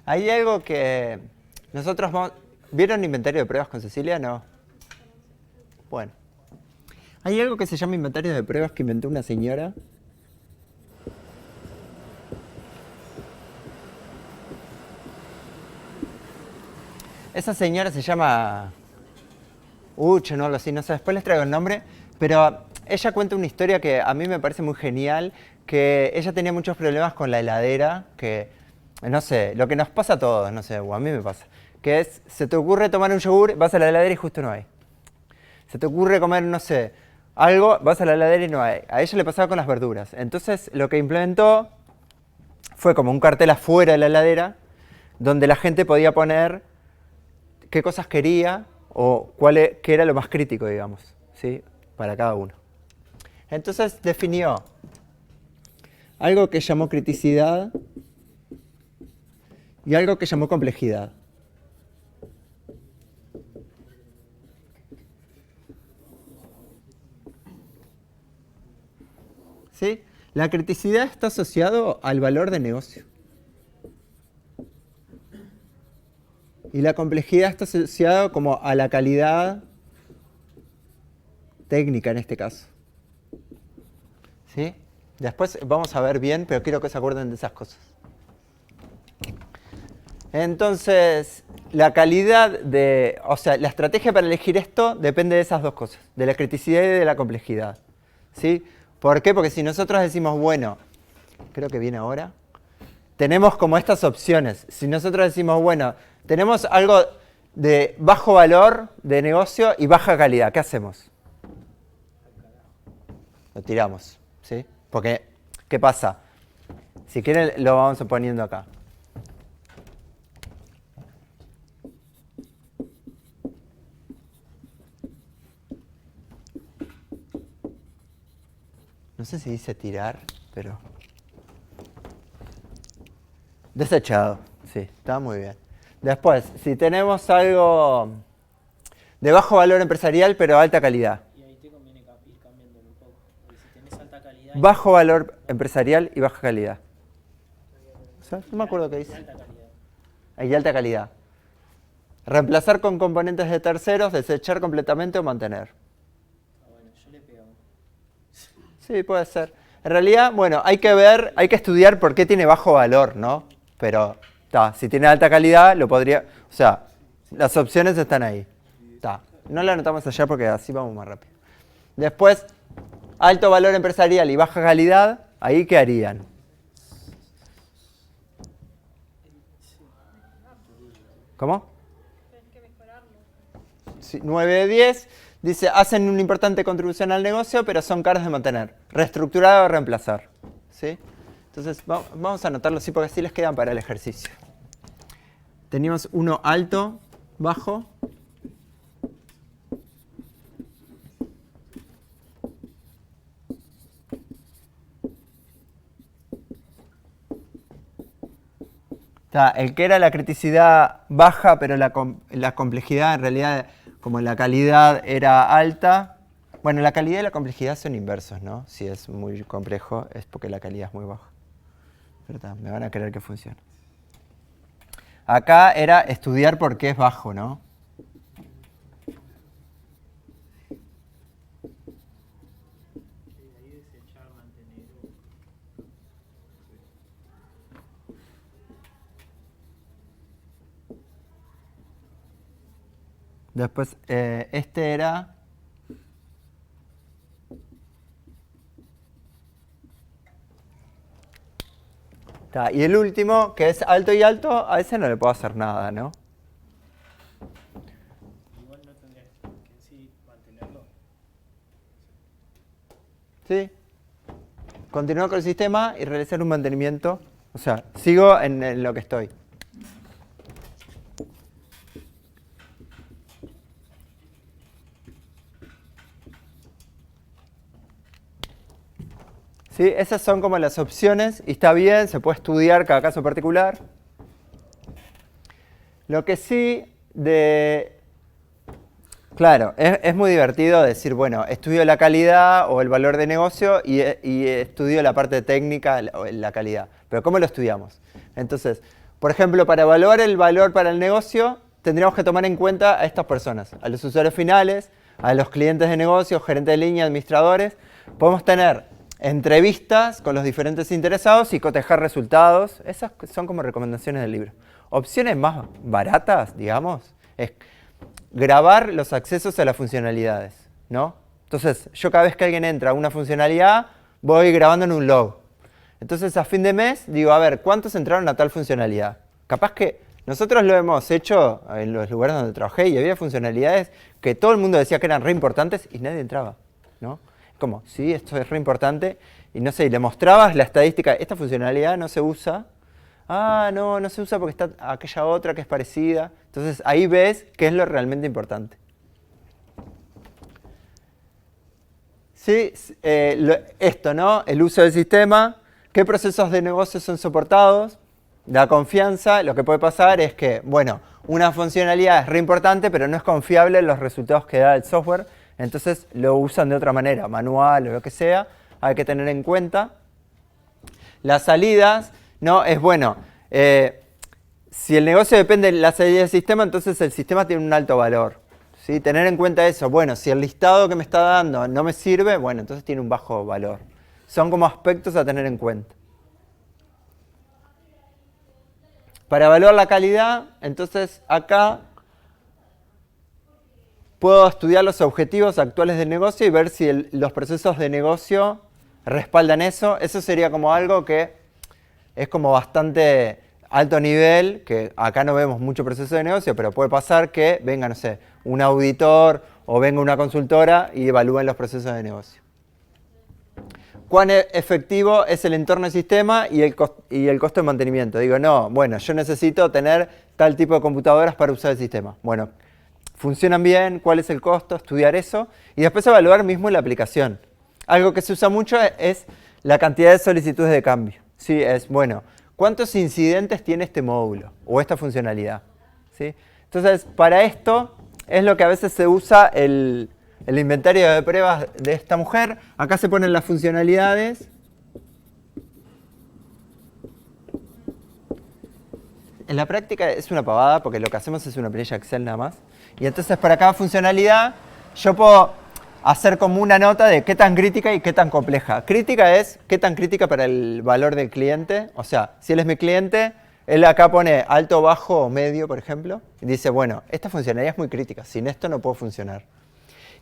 Hay algo que nosotros vamos... ¿Vieron inventario de pruebas con Cecilia? No. Bueno. Hay algo que se llama inventario de pruebas que inventó una señora. Esa señora se llama... Ucho, no lo sé, no sé, después les traigo el nombre. Pero ella cuenta una historia que a mí me parece muy genial, que ella tenía muchos problemas con la heladera, que... No sé, lo que nos pasa a todos, no sé, o a mí me pasa. Que es, se te ocurre tomar un yogur, vas a la heladera y justo no hay. Se te ocurre comer, no sé, algo, vas a la heladera y no hay. A ella le pasaba con las verduras. Entonces, lo que implementó fue como un cartel afuera de la heladera donde la gente podía poner qué cosas quería o qué era lo más crítico, digamos, ¿sí? Para cada uno. Entonces definió algo que llamó criticidad y algo que llamó complejidad. ¿Sí? La criticidad está asociado al valor de negocio. Y la complejidad está asociada como a la calidad técnica en este caso. ¿Sí? Después vamos a ver bien, pero quiero que se acuerden de esas cosas. Entonces, la calidad la estrategia para elegir esto depende de esas dos cosas, de la criticidad y de la complejidad. ¿Sí? ¿Por qué? Porque si nosotros decimos, bueno, creo que viene ahora, tenemos como estas opciones. Si nosotros decimos, bueno, tenemos algo de bajo valor de negocio y baja calidad, ¿qué hacemos? Lo tiramos, ¿sí? Porque, ¿qué pasa? Si quieren, lo vamos poniendo acá. No sé si dice tirar, pero... Desechado, sí, está muy bien. Después, si tenemos algo de bajo valor empresarial, pero alta calidad. Y ahí te conviene ir cambiándolo un poco. Porque si tenés alta calidad... Bajo valor empresarial y baja calidad. O sea, no me acuerdo qué dice. Y alta calidad. Y alta calidad. Reemplazar con componentes de terceros, desechar completamente o mantener. Ah, bueno, yo le pego. Sí, puede ser. En realidad, bueno, hay que estudiar por qué tiene bajo valor, ¿no? Pero, si tiene alta calidad, lo podría... O sea, las opciones están ahí. No la anotamos allá porque así vamos más rápido. Después, alto valor empresarial y baja calidad, ¿ahí qué harían? ¿Cómo? Sí, 9 de 10. Dice, hacen una importante contribución al negocio, pero son caros de mantener. Reestructurar o reemplazar. ¿Sí? Entonces, vamos a anotarlo así porque así les quedan para el ejercicio. Teníamos uno alto, bajo. El que era la criticidad baja, pero la complejidad en realidad, como la calidad era alta. Bueno, la calidad y la complejidad son inversos, ¿no? Si es muy complejo es porque la calidad es muy baja. ¿Verdad? Me van a creer que funciona. Acá era estudiar por qué es bajo, ¿no? Después, este era... Y el último, que es alto y alto, a ese no le puedo hacer nada, ¿no? Igual no tendrías que en sí mantenerlo. Sí. Continúo con el sistema y realizar un mantenimiento. O sea, sigo en lo que estoy. ¿Sí? Esas son como las opciones y está bien, se puede estudiar cada caso particular. Lo que sí, claro, es muy divertido decir, bueno, estudio la calidad o el valor de negocio y estudio la parte técnica, la calidad. Pero ¿cómo lo estudiamos? Entonces, por ejemplo, para evaluar el valor para el negocio, tendríamos que tomar en cuenta a estas personas, a los usuarios finales, a los clientes de negocio, gerentes de línea, administradores. Podemos tener entrevistas con los diferentes interesados y cotejar resultados. Esas son como recomendaciones del libro. Opciones más baratas, digamos, es grabar los accesos a las funcionalidades, ¿no? Entonces, yo cada vez que alguien entra a una funcionalidad, voy grabando en un log. Entonces, a fin de mes, digo, a ver, ¿cuántos entraron a tal funcionalidad? Capaz que nosotros lo hemos hecho en los lugares donde trabajé y había funcionalidades que todo el mundo decía que eran re importantes y nadie entraba, ¿no? Como, sí, esto es re importante y no sé, y le mostrabas la estadística, esta funcionalidad no se usa, no se usa porque está aquella otra que es parecida. Entonces ahí ves qué es lo realmente importante. Sí, esto, ¿no? El uso del sistema, qué procesos de negocio son soportados, la confianza. Lo que puede pasar es que, bueno, una funcionalidad es re importante, pero no es confiable en los resultados que da el software, entonces lo usan de otra manera, manual o lo que sea, hay que tener en cuenta. Las salidas, ¿no? Es bueno, si el negocio depende de la salida del sistema, entonces el sistema tiene un alto valor. ¿Sí? Tener en cuenta eso, bueno, si el listado que me está dando no me sirve, bueno, entonces tiene un bajo valor. Son como aspectos a tener en cuenta. Para evaluar la calidad, entonces acá puedo estudiar los objetivos actuales del negocio y ver si los procesos de negocio respaldan eso. Eso sería como algo que es como bastante alto nivel, que acá no vemos mucho proceso de negocio, pero puede pasar que venga, no sé, un auditor o venga una consultora y evalúen los procesos de negocio. ¿Cuán efectivo es el entorno del sistema y el costo de mantenimiento? Digo, no, bueno, yo necesito tener tal tipo de computadoras para usar el sistema. Bueno, ¿funcionan bien? ¿Cuál es el costo? Estudiar eso y después evaluar mismo la aplicación. Algo que se usa mucho es la cantidad de solicitudes de cambio. Sí, es, bueno, ¿cuántos incidentes tiene este módulo o esta funcionalidad? ¿Sí? Entonces, para esto es lo que a veces se usa el inventario de pruebas de esta mujer. Acá se ponen las funcionalidades. En la práctica es una pavada porque lo que hacemos es una planilla Excel nada más. Y entonces para cada funcionalidad yo puedo hacer como una nota de qué tan crítica y qué tan compleja. Crítica es qué tan crítica para el valor del cliente. O sea, si él es mi cliente, él acá pone alto, bajo o medio, por ejemplo. Y dice, bueno, esta funcionalidad es muy crítica. Sin esto no puedo funcionar.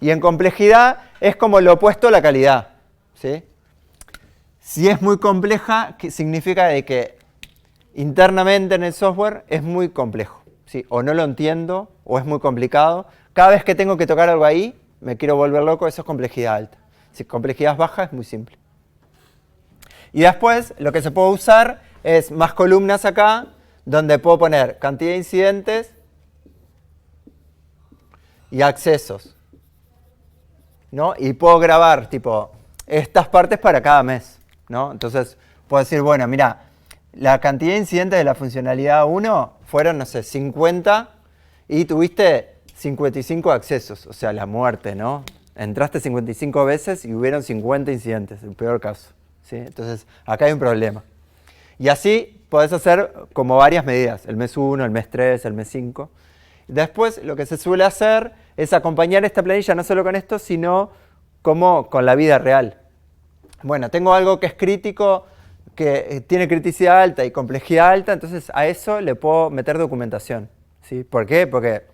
Y en complejidad es como lo opuesto a la calidad. ¿Sí? Si es muy compleja, significa de que internamente en el software es muy complejo. ¿Sí? O no lo entiendo, o es muy complicado. Cada vez que tengo que tocar algo ahí, me quiero volver loco, eso es complejidad alta. Si complejidad baja, es muy simple. Y después, lo que se puede usar es más columnas acá, donde puedo poner cantidad de incidentes y accesos. ¿No? Y puedo grabar, tipo, estas partes para cada mes. ¿No? Entonces, puedo decir, bueno, mira, la cantidad de incidentes de la funcionalidad 1 fueron, no sé, 50 y tuviste 55 accesos, o sea, la muerte, ¿no? Entraste 55 veces y hubieron 50 incidentes, el peor caso. ¿Sí? Entonces, acá hay un problema. Y así podés hacer como varias medidas, el mes 1, el mes 3, el mes 5. Después, lo que se suele hacer es acompañar esta planilla no solo con esto, sino como con la vida real. Bueno, tengo algo que es crítico, que tiene criticidad alta y complejidad alta, entonces a eso le puedo meter documentación. ¿Sí? ¿Por qué? Porque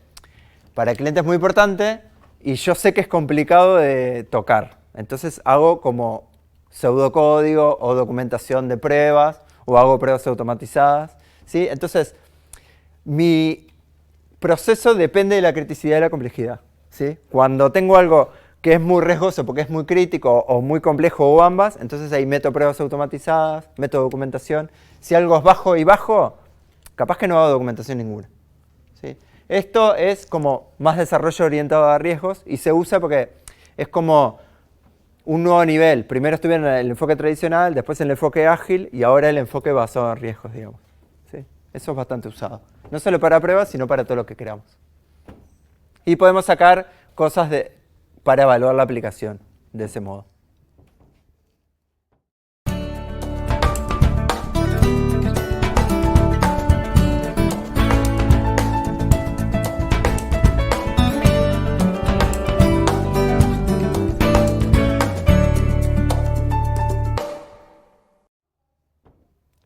para el cliente es muy importante y yo sé que es complicado de tocar. Entonces hago como pseudocódigo o documentación de pruebas o hago pruebas automatizadas. ¿Sí? Entonces, mi proceso depende de la criticidad y la complejidad. ¿Sí? Cuando tengo algo que es muy riesgoso porque es muy crítico o muy complejo o ambas, entonces ahí meto pruebas automatizadas, meto documentación. Si algo es bajo y bajo, capaz que no hago documentación ninguna. ¿Sí? Esto es como más desarrollo orientado a riesgos y se usa porque es como un nuevo nivel. Primero estuve en el enfoque tradicional, después en el enfoque ágil y ahora el enfoque basado en riesgos, digamos. ¿Sí? Eso es bastante usado. No solo para pruebas, sino para todo lo que queramos. Y podemos sacar cosas para evaluar la aplicación de ese modo.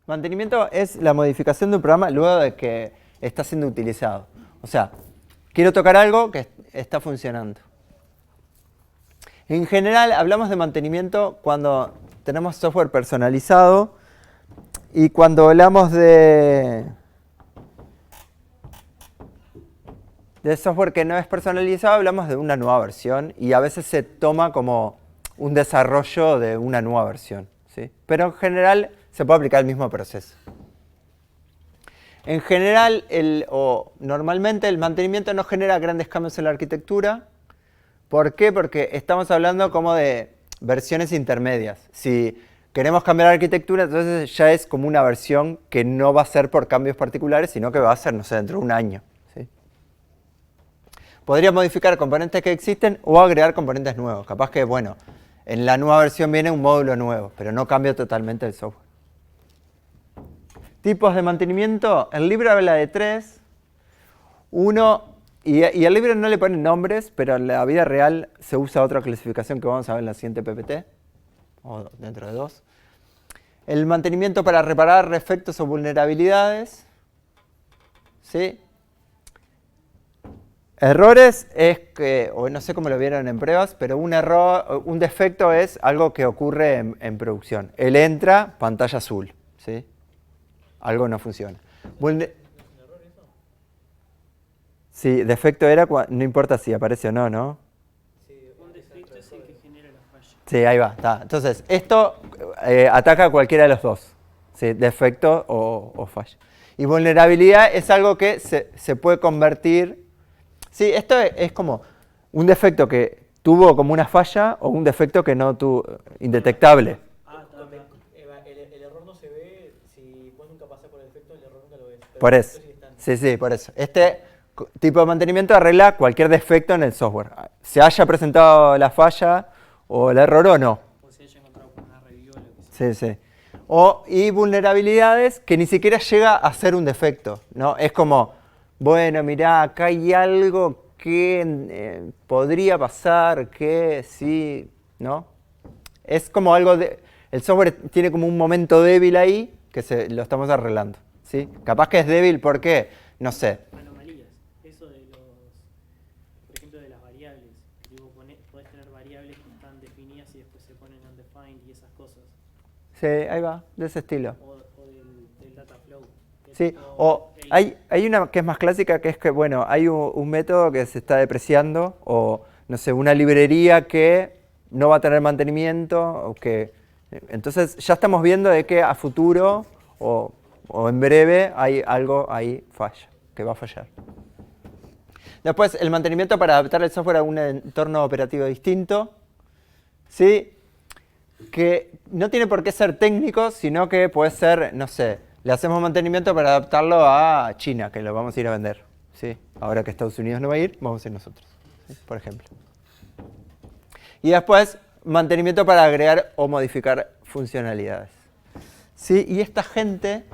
Mantenimiento es la modificación de un programa luego de que está siendo utilizado. O sea, quiero tocar algo que está funcionando. En general hablamos de mantenimiento cuando tenemos software personalizado y cuando hablamos de software que no es personalizado hablamos de una nueva versión y a veces se toma como un desarrollo de una nueva versión. ¿sí? Pero en general se puede aplicar el mismo proceso. En general, normalmente el mantenimiento no genera grandes cambios en la arquitectura. ¿Por qué? Porque estamos hablando como de versiones intermedias. Si queremos cambiar la arquitectura, entonces ya es como una versión que no va a ser por cambios particulares, sino que va a ser, no sé, dentro de un año, ¿sí? Podría modificar componentes que existen o agregar componentes nuevos. Capaz que, bueno, en la nueva versión viene un módulo nuevo, pero no cambia totalmente el software. Tipos de mantenimiento. El libro habla de 3. Uno, y al libro no le ponen nombres, pero en la vida real se usa otra clasificación que vamos a ver en la siguiente PPT, o dentro de 2. El mantenimiento para reparar defectos o vulnerabilidades. ¿Sí? Errores es que, o no sé cómo lo vieron en pruebas, pero un defecto es algo que ocurre en producción. Él entra, pantalla azul, ¿sí? Algo no funciona. Sí, defecto era, no importa si aparece o no, ¿no? Un defecto es el que genera la falla. Sí, ahí va, está. Entonces, esto ataca a cualquiera de los dos, ¿sí? Defecto o falla. Y vulnerabilidad es algo que se puede convertir. Sí, esto es como un defecto que tuvo como una falla o un defecto que no tuvo, indetectable. El error no se ve, si vos nunca pasás por el defecto, el error nunca lo ves. Por eso. Sí, por eso. Este tipo de mantenimiento arregla cualquier defecto en el software. Se haya presentado la falla o el error o no. O se haya encontrado con una review o lo que sea. Sí. Y vulnerabilidades que ni siquiera llega a ser un defecto, ¿no? Es como, bueno, mirá, acá hay algo que podría pasar, que sí, ¿no? Es como algo el software tiene como un momento débil ahí que lo estamos arreglando, ¿sí? Capaz que es débil porque, no sé. Anomalías. Eso de por ejemplo, de las variables. Digo, podés tener variables que están definidas y después se ponen undefined y esas cosas. Sí, ahí va, de ese estilo. O del data flow. Sí, o hay una que es más clásica, que es que, bueno, hay un método que se está depreciando, o, no sé, una librería que no va a tener mantenimiento, o que... Entonces, ya estamos viendo de que a futuro, o en breve, hay algo ahí que va a fallar. Después, el mantenimiento para adaptar el software a un entorno operativo distinto, ¿sí? Que no tiene por qué ser técnico, sino que puede ser, no sé, le hacemos mantenimiento para adaptarlo a China, que lo vamos a ir a vender, ¿sí? Ahora que Estados Unidos no va a ir, vamos a ir nosotros, ¿sí? Por ejemplo. Y después, mantenimiento para agregar o modificar funcionalidades. ¿Sí? Y esta gente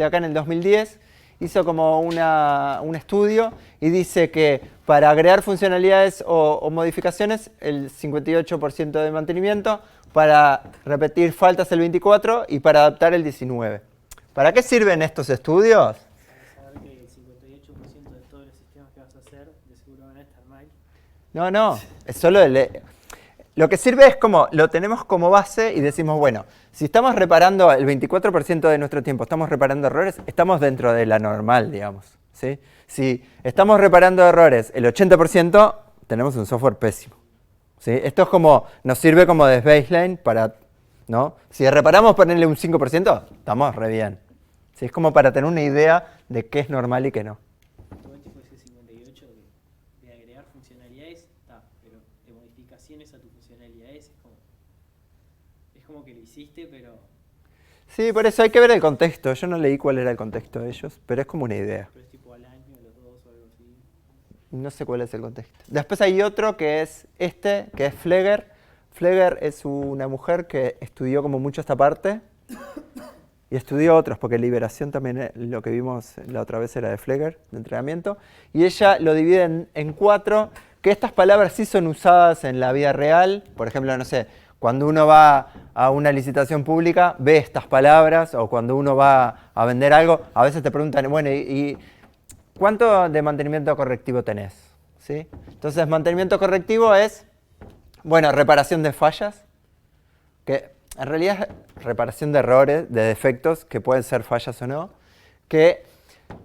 acá en el 2010, hizo como un estudio y dice que para agregar funcionalidades o modificaciones, el 58% de mantenimiento, para repetir faltas el 24% y para adaptar el 19%. ¿Para qué sirven estos estudios? Para saber que el 58% de todos los sistemas que vas a hacer de seguro van a estar mal. No, es solo lo que sirve es como, lo tenemos como base y decimos, bueno, si estamos reparando el 24% de nuestro tiempo, estamos reparando errores, estamos dentro de la normal, digamos, ¿sí? Si estamos reparando errores el 80%, tenemos un software pésimo, ¿sí? Esto es como, nos sirve como de baseline para, ¿no? Si reparamos ponerle un 5%, estamos re bien, ¿sí? Es como para tener una idea de qué es normal y qué no. Todo el tipo ese 58 de agregar funcionalidades, está, pero de modificaciones a tus funcionalidades es como que lo hiciste, pero... Sí, por eso hay que ver el contexto. Yo no leí cuál era el contexto de ellos, pero es como una idea. Pero es tipo al año, los dos o algo así. No sé cuál es el contexto. Después hay otro que es que es Fleger. Fleger es una mujer que estudió como mucho esta parte y estudió otros, porque Liberación también, lo que vimos la otra vez era de Fleger, de entrenamiento. Y ella lo divide en 4, que estas palabras sí son usadas en la vida real. Por ejemplo, no sé, cuando uno va a una licitación pública, ve estas palabras, o cuando uno va a vender algo, a veces te preguntan, bueno, ¿y cuánto de mantenimiento correctivo tenés? ¿Sí? Entonces, mantenimiento correctivo es, bueno, reparación de fallas, que en realidad es reparación de errores, de defectos, que pueden ser fallas o no, que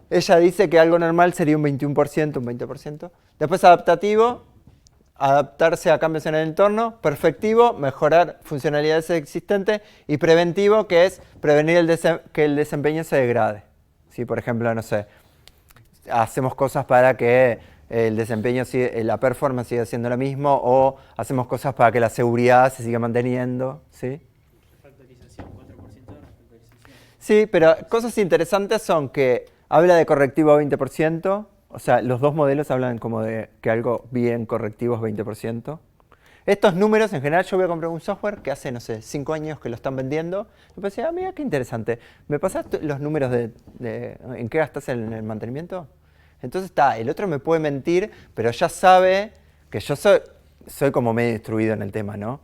ella dice que algo normal sería un 21%, un 20%. Después, adaptativo, adaptarse a cambios en el entorno. Perfectivo, mejorar funcionalidades existentes. Y preventivo, que es prevenir que el desempeño se degrade. ¿Sí? Por ejemplo, no sé, hacemos cosas para que el desempeño, la performance siga siendo lo mismo, o hacemos cosas para que la seguridad se siga manteniendo. ¿Sí? Refactorización, 4% de refactorización. Sí, pero cosas interesantes son que habla de correctivo 20%, o sea, los dos modelos hablan como de que algo bien correctivo es 20%. Estos números, en general, yo voy a comprar un software que hace, no sé, 5 años que lo están vendiendo. Y pensé, mira, qué interesante. ¿Me pasas los números de en qué gastas en el mantenimiento? Entonces el otro me puede mentir, pero ya sabe que yo soy como medio instruido en el tema, ¿no?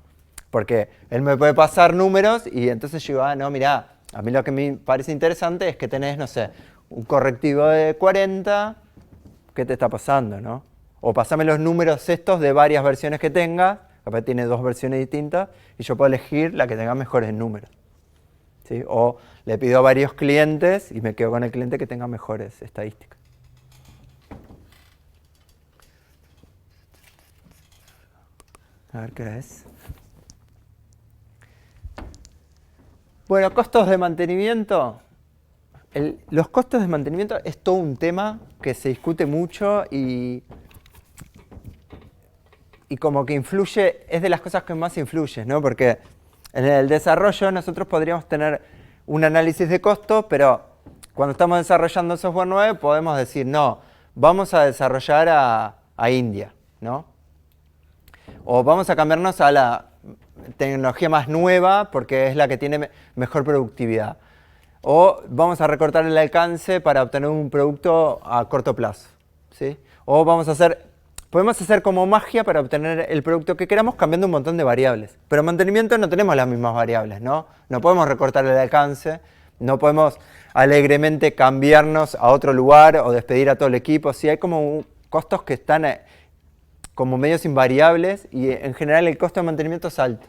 Porque él me puede pasar números y entonces yo digo, no, mira, a mí lo que me parece interesante es que tenés, no sé, un correctivo de 40, ¿qué te está pasando, no? O pasame los números estos de varias versiones que tenga, capaz tiene 2 versiones distintas, y yo puedo elegir la que tenga mejores números. ¿Sí? O le pido a varios clientes y me quedo con el cliente que tenga mejores estadísticas. A ver qué es. Bueno, costos de mantenimiento. Los costos de mantenimiento es todo un tema que se discute mucho y como que influye, es de las cosas que más influye, ¿no? Porque en el desarrollo nosotros podríamos tener un análisis de costo, pero cuando estamos desarrollando software nuevo podemos decir, no, vamos a desarrollar a India, ¿no? O vamos a cambiarnos a la tecnología más nueva porque es la que tiene mejor productividad. O vamos a recortar el alcance para obtener un producto a corto plazo, ¿sí? O podemos hacer como magia para obtener el producto que queramos cambiando un montón de variables. Pero en mantenimiento no tenemos las mismas variables, ¿no? No podemos recortar el alcance, no podemos alegremente cambiarnos a otro lugar o despedir a todo el equipo. Sí, hay como costos que están como medios invariables y en general el costo de mantenimiento es alto.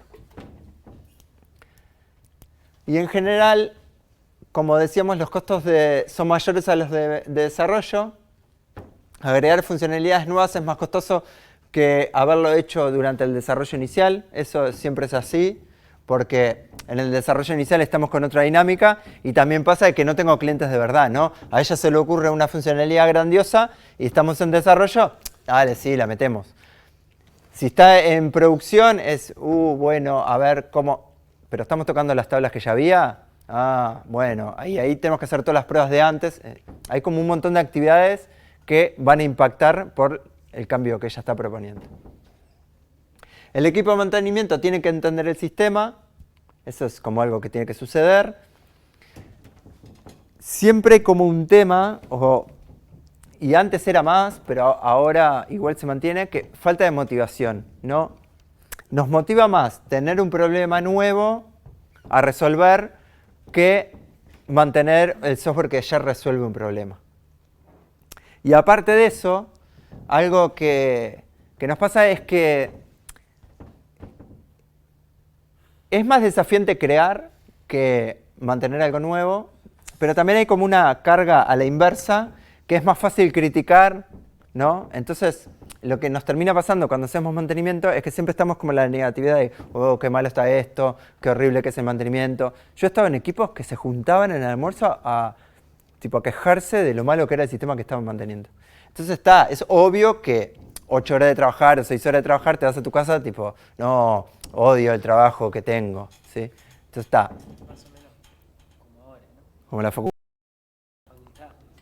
Y en general, como decíamos, los costos son mayores a los de desarrollo. Agregar funcionalidades nuevas es más costoso que haberlo hecho durante el desarrollo inicial. Eso siempre es así, porque en el desarrollo inicial estamos con otra dinámica y también pasa que no tengo clientes de verdad, ¿no? A ella se le ocurre una funcionalidad grandiosa y estamos en desarrollo, dale, sí, la metemos. Si está en producción es, bueno, a ver cómo... Pero estamos tocando las tablas que ya había. Bueno, ahí tenemos que hacer todas las pruebas de antes. Hay como un montón de actividades que van a impactar por el cambio que ella está proponiendo. El equipo de mantenimiento tiene que entender el sistema. Eso es como algo que tiene que suceder. Siempre como un tema, y antes era más, pero ahora igual se mantiene, que falta de motivación, ¿no? Nos motiva más tener un problema nuevo a resolver que mantener el software que ya resuelve un problema. Y aparte de eso, algo que nos pasa es que es más desafiante crear que mantener algo nuevo, pero también hay como una carga a la inversa, que es más fácil criticar, ¿no? Entonces, lo que nos termina pasando cuando hacemos mantenimiento es que siempre estamos como en la negatividad de, qué malo está esto, qué horrible que es el mantenimiento. Yo estaba en equipos que se juntaban en el almuerzo a quejarse de lo malo que era el sistema que estaban manteniendo. Entonces es obvio que 8 horas de trabajar o 6 horas de trabajar te vas a tu casa tipo, no, odio el trabajo que tengo, ¿sí? Entonces Más o menos como ahora, ¿no? como la facultad.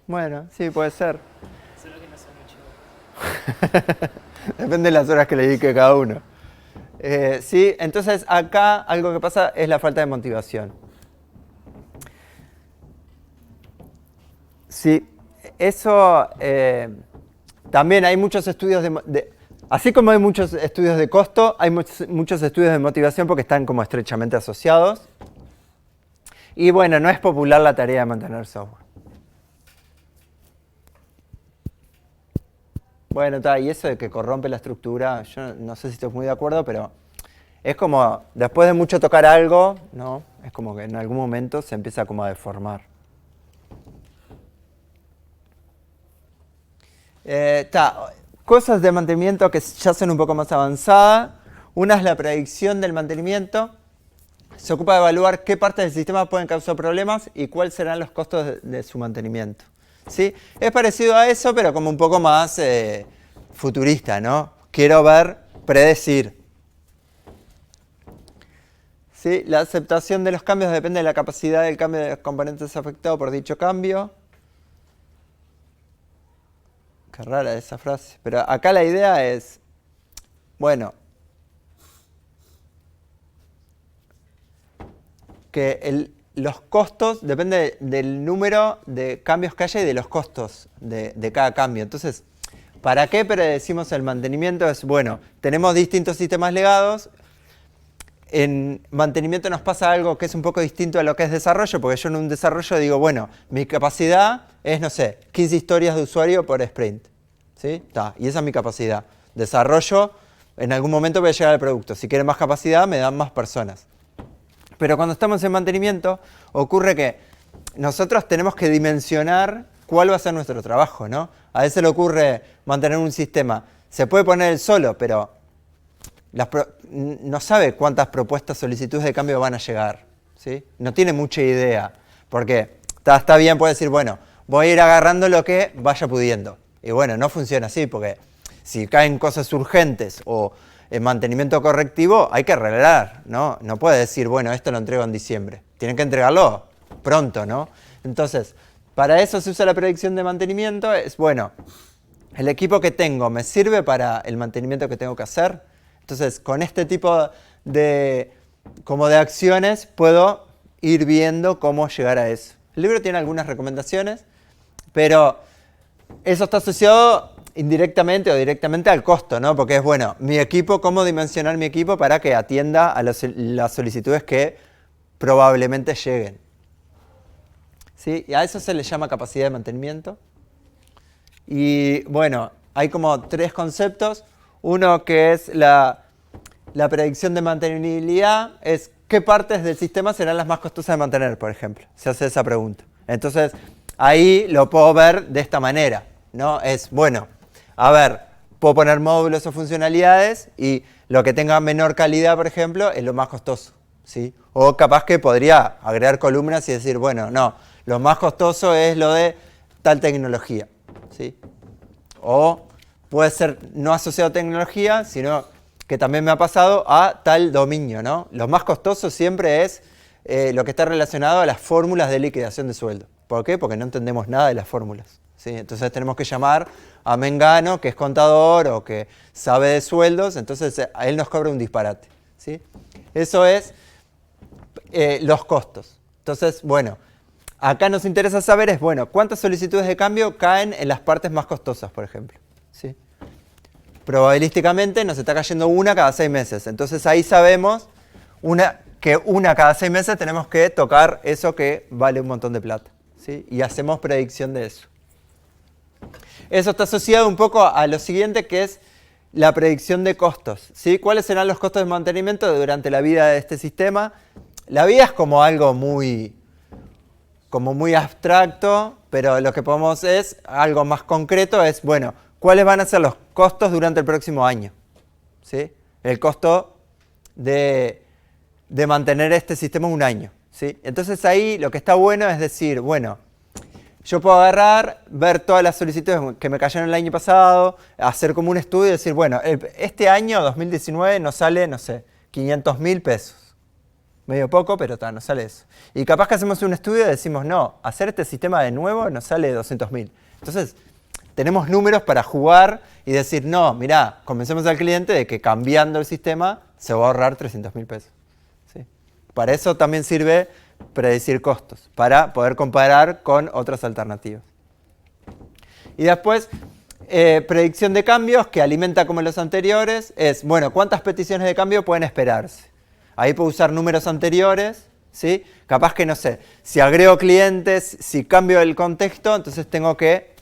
Bueno, sí, puede ser. Solo que no son mucho. Depende de las horas que le dedique cada uno. Sí, entonces acá algo que pasa es la falta de motivación. Sí, eso también hay muchos estudios así como hay muchos estudios de costo, hay muchos estudios de motivación porque están como estrechamente asociados. Y bueno, no es popular la tarea de mantener software. Bueno, y eso de que corrompe la estructura, yo no sé si estoy muy de acuerdo, pero es como, después de mucho tocar algo, ¿no? Es como que en algún momento se empieza como a deformar. cosas de mantenimiento que ya son un poco más avanzadas. Una es la predicción del mantenimiento. Se ocupa de evaluar qué partes del sistema pueden causar problemas y cuáles serán los costos de su mantenimiento. ¿Sí? Es parecido a eso, pero como un poco más futurista, ¿no? Quiero predecir. ¿Sí? La aceptación de los cambios depende de la capacidad del cambio de los componentes afectados por dicho cambio. Qué rara esa frase. Pero acá la idea es, bueno, que los costos dependen del número de cambios que haya y de los costos de cada cambio. Entonces, ¿para qué predecimos el mantenimiento? Es, bueno, tenemos distintos sistemas legados. En mantenimiento nos pasa algo que es un poco distinto a lo que es desarrollo, porque yo en un desarrollo digo, bueno, mi capacidad es, no sé, 15 historias de usuario por sprint. ¿Sí? Y esa es mi capacidad. Desarrollo, en algún momento voy a llegar al producto. Si quieren más capacidad, me dan más personas. Pero cuando estamos en mantenimiento, ocurre que nosotros tenemos que dimensionar cuál va a ser nuestro trabajo, ¿no? A veces le ocurre mantener un sistema. Se puede poner él solo, pero no sabe cuántas propuestas, solicitudes de cambio van a llegar, ¿sí? No tiene mucha idea, porque está bien, puede decir, bueno, voy a ir agarrando lo que vaya pudiendo. Y bueno, no funciona así, porque si caen cosas urgentes o en mantenimiento correctivo, hay que arreglar, ¿no? No puede decir, bueno, esto lo entrego en diciembre. Tienen que entregarlo pronto, ¿no? Entonces, para eso se usa la predicción de mantenimiento. Es, bueno, el equipo que tengo me sirve para el mantenimiento que tengo que hacer. Entonces, con este tipo de acciones puedo ir viendo cómo llegar a eso. El libro tiene algunas recomendaciones, pero eso está asociado indirectamente o directamente al costo, ¿no? Porque es, bueno, mi equipo, cómo dimensionar mi equipo para que atienda a las solicitudes que probablemente lleguen. ¿Sí? Y a eso se le llama capacidad de mantenimiento. Y bueno, hay como 3 conceptos. Uno que es la predicción de mantenibilidad, es qué partes del sistema serán las más costosas de mantener, por ejemplo. Se hace esa pregunta. Entonces, ahí lo puedo ver de esta manera, ¿no? Es, bueno, a ver, puedo poner módulos o funcionalidades y lo que tenga menor calidad, por ejemplo, es lo más costoso, ¿sí? O capaz que podría agregar columnas y decir, bueno, no, lo más costoso es lo de tal tecnología, ¿sí? O puede ser no asociado a tecnología, sino que también me ha pasado a tal dominio, ¿no? Lo más costoso siempre es lo que está relacionado a las fórmulas de liquidación de sueldo. ¿Por qué? Porque no entendemos nada de las fórmulas, ¿sí? Entonces tenemos que llamar a Mengano, que es contador o que sabe de sueldos, entonces a él nos cobra un disparate, ¿sí? Eso es los costos. Entonces, bueno, acá nos interesa saber es, bueno, cuántas solicitudes de cambio caen en las partes más costosas, por ejemplo, ¿sí? Probabilísticamente nos está cayendo una cada 6 meses. Entonces ahí sabemos que una cada 6 meses tenemos que tocar eso que vale un montón de plata, ¿sí? Y hacemos predicción de eso. Eso está asociado un poco a lo siguiente, que es la predicción de costos, ¿sí? ¿Cuáles serán los costos de mantenimiento durante la vida de este sistema? La vida es como algo muy abstracto, pero lo que podemos es algo más concreto, es, bueno, ¿cuáles van a ser los costos durante el próximo año? ¿Sí? El costo de mantener este sistema un año, ¿sí? Entonces ahí lo que está bueno es decir, bueno, yo puedo agarrar, ver todas las solicitudes que me cayeron el año pasado, hacer como un estudio y decir, bueno, este año, 2019, nos sale, no sé, 500.000 pesos. Medio poco, pero nos sale eso. Y capaz que hacemos un estudio y decimos, no, hacer este sistema de nuevo nos sale 200.000. Entonces, tenemos números para jugar y decir, no, mirá, convencemos al cliente de que cambiando el sistema se va a ahorrar 300.000 pesos. ¿Sí? Para eso también sirve predecir costos, para poder comparar con otras alternativas. Y después, predicción de cambios, que alimenta como los anteriores, es, bueno, ¿cuántas peticiones de cambio pueden esperarse? Ahí puedo usar números anteriores, ¿sí? Capaz que, no sé, si agrego clientes, si cambio el contexto, entonces tengo que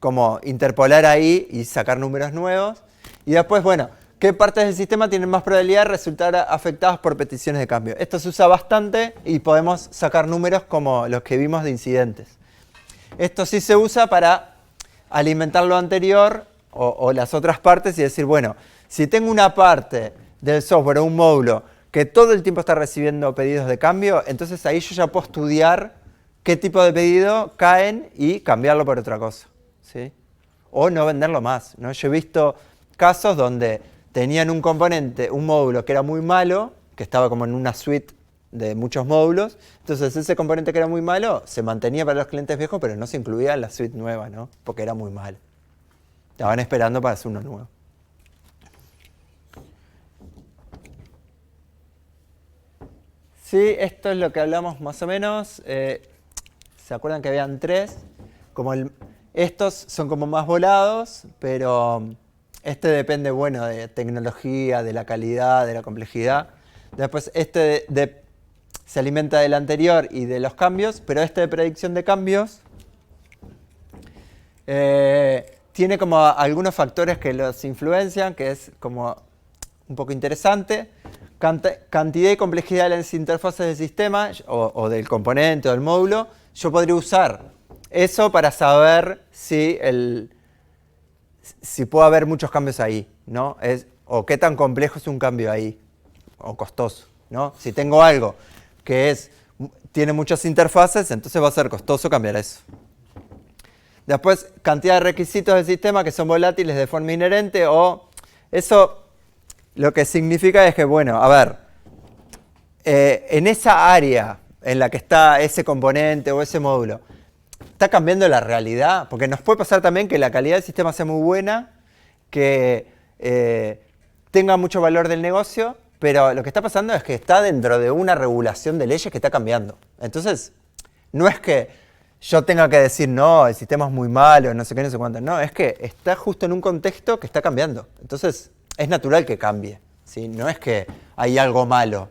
como interpolar ahí y sacar números nuevos. Y después, bueno, ¿qué partes del sistema tienen más probabilidad de resultar afectadas por peticiones de cambio? Esto se usa bastante y podemos sacar números como los que vimos de incidentes. Esto sí se usa para alimentar lo anterior o las otras partes y decir, bueno, si tengo una parte del software o un módulo que todo el tiempo está recibiendo pedidos de cambio, entonces ahí yo ya puedo estudiar qué tipo de pedido caen y cambiarlo por otra cosa, ¿sí? O no venderlo más, ¿no? Yo he visto casos donde tenían un componente, un módulo que era muy malo, que estaba como en una suite de muchos módulos, entonces ese componente que era muy malo se mantenía para los clientes viejos, pero no se incluía en la suite nueva, ¿no? Porque era muy malo. Estaban esperando para hacer uno nuevo. Sí, esto es lo que hablamos más o menos. ¿Se acuerdan que habían 3? Estos son como más volados, pero este depende, bueno, de tecnología, de la calidad, de la complejidad. Después este se alimenta del anterior y de los cambios, pero este de predicción de cambios tiene como algunos factores que los influencian, que es como un poco interesante. Cantidad y complejidad de las interfaces del sistema o del componente o del módulo. Yo podría usar eso para saber si puede haber muchos cambios ahí, ¿no? O qué tan complejo es un cambio ahí, o costoso, ¿no? Si tengo algo que tiene muchas interfaces, entonces va a ser costoso cambiar eso. Después, cantidad de requisitos del sistema que son volátiles de forma inherente, o eso lo que significa es que, bueno, a ver, en esa área en la que está ese componente o ese módulo, ¿está cambiando la realidad? Porque nos puede pasar también que la calidad del sistema sea muy buena, que tenga mucho valor del negocio, pero lo que está pasando es que está dentro de una regulación de leyes que está cambiando. Entonces, no es que yo tenga que decir, no, el sistema es muy malo, no sé qué, no sé cuánto. No, es que está justo en un contexto que está cambiando. Entonces, es natural que cambie, ¿sí? No es que hay algo malo.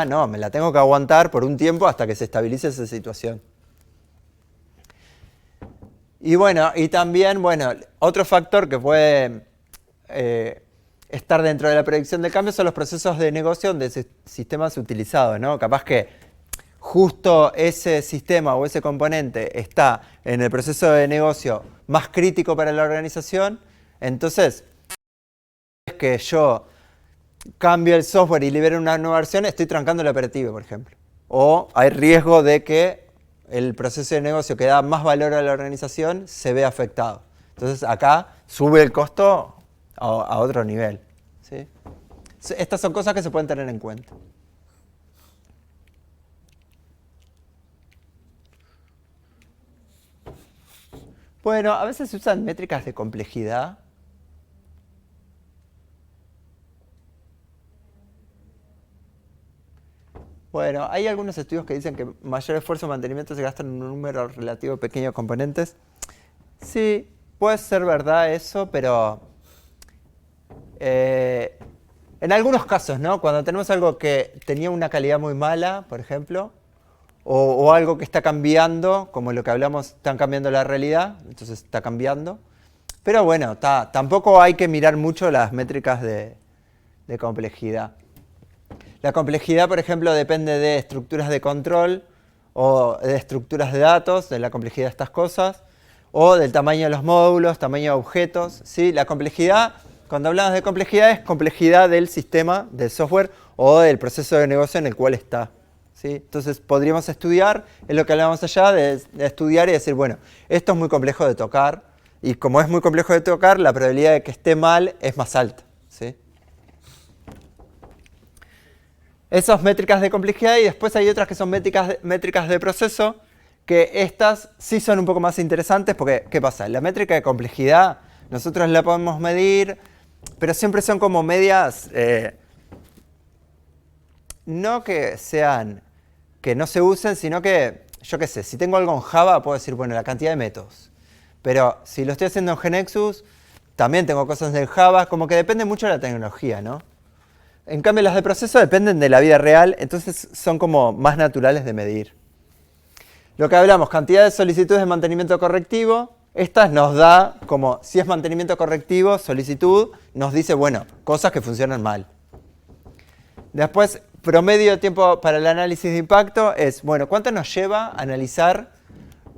No, me la tengo que aguantar por un tiempo hasta que se estabilice esa situación. Y bueno, y también, bueno, otro factor que puede estar dentro de la predicción de cambio son los procesos de negocio donde ese sistema es utilizado, ¿no? Capaz que justo ese sistema o ese componente está en el proceso de negocio más crítico para la organización, entonces, que yo cambio el software y libero una nueva versión, estoy trancando el operativo, por ejemplo. O hay riesgo de que el proceso de negocio que da más valor a la organización se vea afectado. Entonces acá sube el costo a otro nivel, ¿sí? Estas son cosas que se pueden tener en cuenta. Bueno, a veces se usan métricas de complejidad. Bueno, hay algunos estudios que dicen que mayor esfuerzo de mantenimiento se gasta en un número relativo pequeño de componentes. Sí, puede ser verdad eso, pero en algunos casos, ¿no? Cuando tenemos algo que tenía una calidad muy mala, por ejemplo, o algo que está cambiando, como lo que hablamos, están cambiando la realidad, entonces está cambiando. Pero bueno, tampoco hay que mirar mucho las métricas de complejidad. La complejidad, por ejemplo, depende de estructuras de control o de estructuras de datos, de la complejidad de estas cosas, o del tamaño de los módulos, tamaño de objetos, ¿sí? La complejidad, cuando hablamos de complejidad, es complejidad del sistema, del software o del proceso de negocio en el cual está, ¿sí? Entonces podríamos estudiar, es lo que hablábamos allá, de estudiar y decir, bueno, esto es muy complejo de tocar, y como es muy complejo de tocar, la probabilidad de que esté mal es más alta, ¿sí? Esas métricas de complejidad, y después hay otras que son métricas de proceso, que estas sí son un poco más interesantes porque, ¿qué pasa? La métrica de complejidad nosotros la podemos medir, pero siempre son como medias, no que no se usen, sino que, yo qué sé, si tengo algo en Java puedo decir, bueno, la cantidad de métodos. Pero si lo estoy haciendo en GNexus, también tengo cosas en Java, como que depende mucho de la tecnología, ¿no? En cambio, las de proceso dependen de la vida real, entonces son como más naturales de medir. Lo que hablamos, cantidad de solicitudes de mantenimiento correctivo, estas nos da como, si es mantenimiento correctivo, solicitud, nos dice, bueno, cosas que funcionan mal. Después, promedio de tiempo para el análisis de impacto es, bueno, ¿cuánto nos lleva a analizar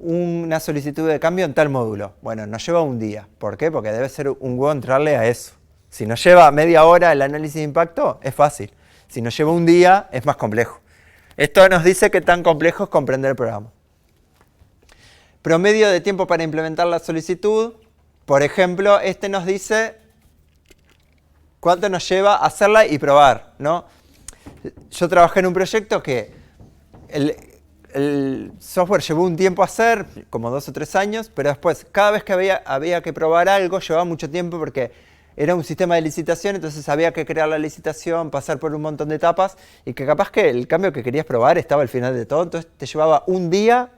una solicitud de cambio en tal módulo. Bueno, nos lleva un día. ¿Por qué? Porque debe ser un huevo entrarle a eso. Si nos lleva media hora el análisis de impacto, es fácil. Si nos lleva un día, es más complejo. Esto nos dice qué tan complejo es comprender el programa. Promedio de tiempo para implementar la solicitud. Por ejemplo, este nos dice cuánto nos lleva hacerla y probar, ¿no? Yo trabajé en un proyecto que el software llevó un tiempo a hacer, como 2 o 3 años, pero después, cada vez que había que probar algo, llevaba mucho tiempo porque era un sistema de licitación, entonces había que crear la licitación, pasar por un montón de etapas, y que capaz que el cambio que querías probar estaba al final de todo, entonces te llevaba un día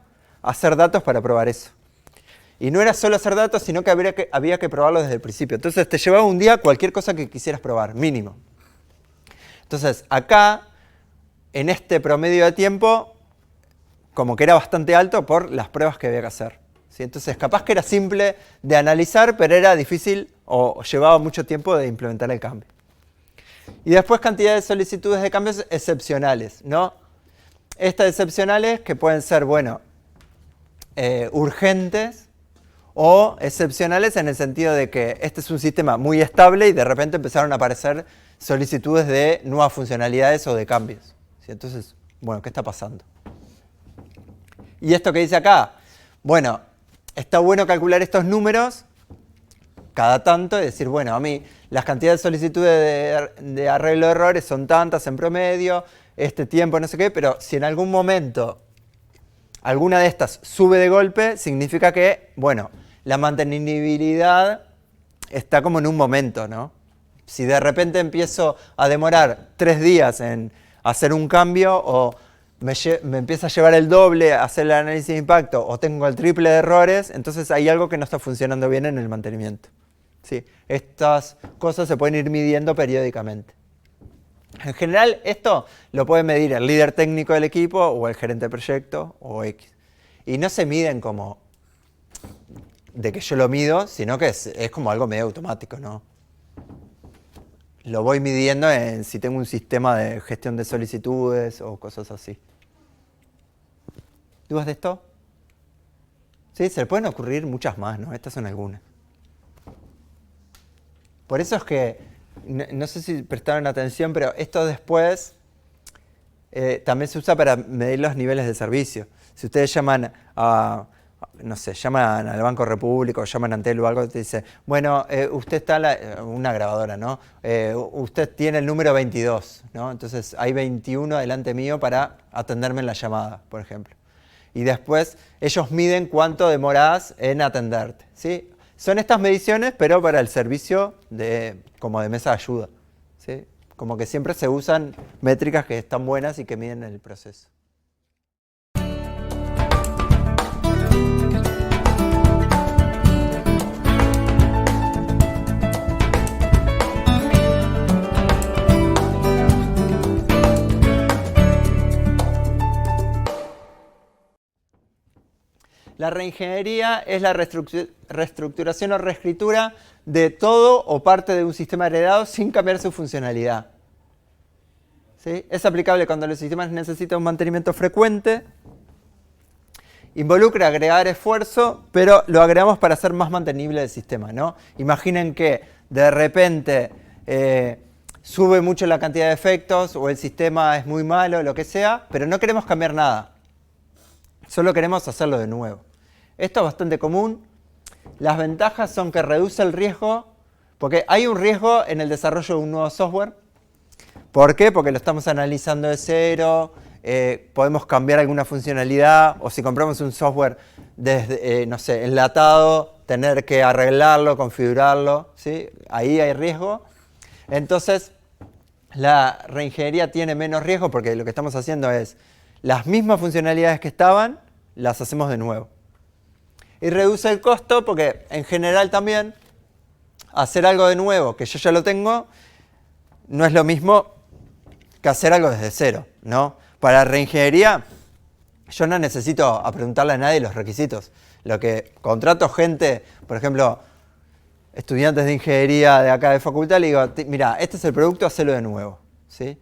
hacer datos para probar eso. Y no era solo hacer datos, sino que había que probarlo desde el principio. Entonces te llevaba un día cualquier cosa que quisieras probar, mínimo. Entonces acá, en este promedio de tiempo, como que era bastante alto por las pruebas que había que hacer. ¿Sí? Entonces capaz que era simple de analizar, pero era difícil o llevaba mucho tiempo de implementar el cambio. Y después cantidad de solicitudes de cambios excepcionales, ¿no? Estas excepcionales que pueden ser, bueno, urgentes o excepcionales en el sentido de que este es un sistema muy estable y de repente empezaron a aparecer solicitudes de nuevas funcionalidades o de cambios. ¿Sí? Entonces, bueno, ¿qué está pasando? Y esto que dice acá, bueno, está bueno calcular estos números cada tanto y decir, bueno, a mí las cantidades de solicitudes de arreglo de errores son tantas en promedio, este tiempo no sé qué, pero si en algún momento alguna de estas sube de golpe, significa que, bueno, la mantenibilidad está como en un momento, ¿no? Si de repente empiezo a demorar 3 días en hacer un cambio o me empieza a llevar el doble a hacer el análisis de impacto o tengo el triple de errores, entonces hay algo que no está funcionando bien en el mantenimiento. ¿Sí? Estas cosas se pueden ir midiendo periódicamente. En general, esto lo puede medir el líder técnico del equipo o el gerente de proyecto o X. Y no se miden como de que yo lo mido, sino que es como algo medio automático, ¿no? Lo voy midiendo en si tengo un sistema de gestión de solicitudes o cosas así. ¿Dudas de esto? Sí, se le pueden ocurrir muchas más, ¿no? Estas son algunas. Por eso es que, no sé si prestaron atención, pero esto después también se usa para medir los niveles de servicio. Si ustedes llaman a, no sé, llaman al Banco República o llaman a Antel o algo, te dice, bueno, usted está, una grabadora, ¿no? Usted tiene el número 22, ¿no? Entonces hay 21 delante mío para atenderme en la llamada, por ejemplo. Y después ellos miden cuánto demorás en atenderte, ¿sí? Son estas mediciones, pero para el servicio como de mesa de ayuda, ¿sí? Como que siempre se usan métricas que están buenas y que miden el proceso. La reingeniería es la reestructuración o reescritura de todo o parte de un sistema heredado sin cambiar su funcionalidad. ¿Sí? Es aplicable cuando los sistemas necesitan un mantenimiento frecuente. Involucra agregar esfuerzo, pero lo agregamos para hacer más mantenible el sistema, ¿no? Imaginen que de repente sube mucho la cantidad de efectos o el sistema es muy malo, lo que sea, pero no queremos cambiar nada. Solo queremos hacerlo de nuevo. Esto es bastante común. Las ventajas son que reduce el riesgo, porque hay un riesgo en el desarrollo de un nuevo software. ¿Por qué? Porque lo estamos analizando de cero, podemos cambiar alguna funcionalidad, o si compramos un software desde, no sé, enlatado, tener que arreglarlo, configurarlo, ¿sí? Ahí hay riesgo. Entonces, la reingeniería tiene menos riesgo porque lo que estamos haciendo es las mismas funcionalidades que estaban, las hacemos de nuevo. Y reduce el costo porque en general también hacer algo de nuevo que yo ya lo tengo no es lo mismo que hacer algo desde cero, ¿no? Para reingeniería yo no necesito preguntarle a nadie los requisitos. Lo que contrato gente, por ejemplo, estudiantes de ingeniería de acá de facultad, le digo, mira, este es el producto, hacelo de nuevo, ¿sí?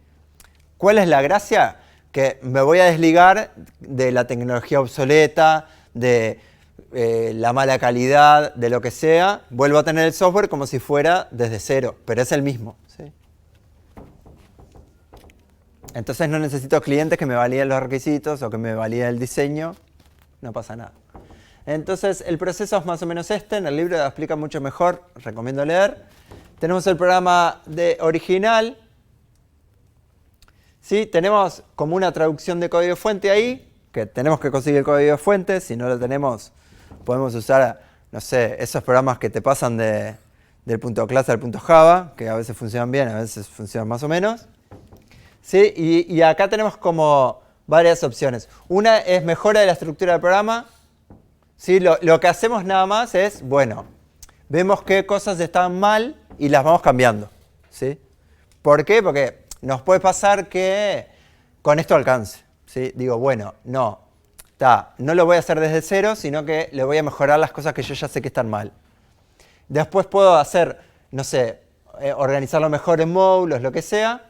¿Cuál es la gracia? Que me voy a desligar de la tecnología obsoleta, de la mala calidad, de lo que sea, vuelvo a tener el software como si fuera desde cero, pero es el mismo. ¿Sí? Entonces no necesito clientes que me validen los requisitos o que me validen el diseño, no pasa nada. Entonces el proceso es más o menos este, en el libro lo explica mucho mejor, recomiendo leer. Tenemos el programa original, ¿sí? Tenemos como una traducción de código fuente ahí, que tenemos que conseguir el código fuente, si no lo tenemos podemos usar, no sé, esos programas que te pasan del punto clase al punto Java, que a veces funcionan bien, a veces funcionan más o menos. ¿Sí? Y acá tenemos como varias opciones. Una es mejora de la estructura del programa. ¿Sí? Lo que hacemos nada más es, bueno, vemos qué cosas están mal y las vamos cambiando. ¿Sí? ¿Por qué? Porque nos puede pasar que con esto alcance. ¿Sí? Digo, bueno, no lo voy a hacer desde cero, sino que le voy a mejorar las cosas que yo ya sé que están mal. Después puedo hacer, no sé, organizarlo mejor en módulos, lo que sea.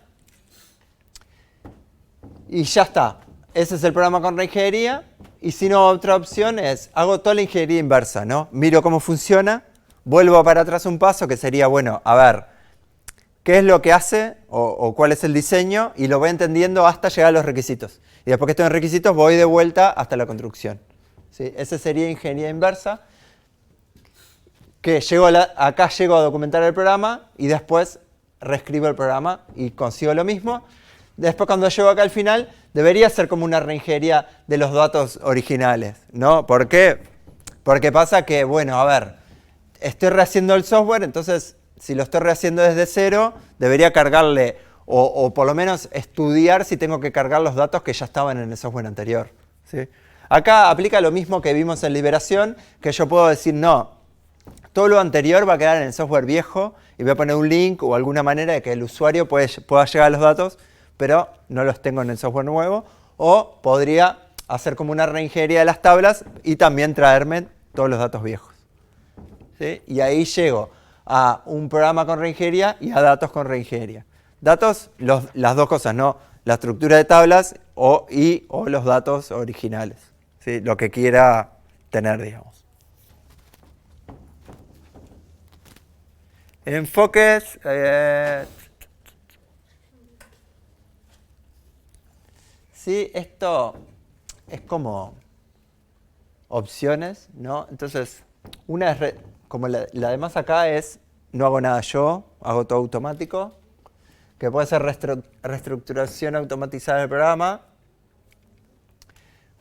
Y ya está. Ese es el programa con reingeniería. Y si no, otra opción es, hago toda la ingeniería inversa, ¿no? Miro cómo funciona, vuelvo para atrás un paso, que sería, bueno, a ver, ¿qué es lo que hace o cuál es el diseño? Y lo voy entendiendo hasta llegar a los requisitos. Y después que estoy en requisitos, voy de vuelta hasta la construcción. ¿Sí? Esa sería ingeniería inversa. Que acá llego a documentar el programa y después reescribo el programa y consigo lo mismo. Después, cuando llego acá al final, debería ser como una reingeniería de los datos originales, ¿no? ¿Por qué? Porque pasa que, bueno, a ver, estoy rehaciendo el software, entonces, si lo estoy rehaciendo desde cero, debería cargarle, o por lo menos estudiar si tengo que cargar los datos que ya estaban en el software anterior. ¿Sí? Acá aplica lo mismo que vimos en liberación, que yo puedo decir, no, todo lo anterior va a quedar en el software viejo y voy a poner un link o alguna manera de que el usuario pueda llegar a los datos, pero no los tengo en el software nuevo. O podría hacer como una reingeniería de las tablas y también traerme todos los datos viejos. ¿Sí? Y ahí llego a un programa con reingeniería y a datos con reingeniería. Datos, las dos cosas, ¿no? La estructura de tablas o los datos originales. ¿Sí? Lo que quiera tener, digamos. Enfoques. Sí, esto es como opciones, ¿no? Entonces, una es, como la de más acá es, no hago nada yo, hago todo automático, que puede ser reestructuración automatizada del programa,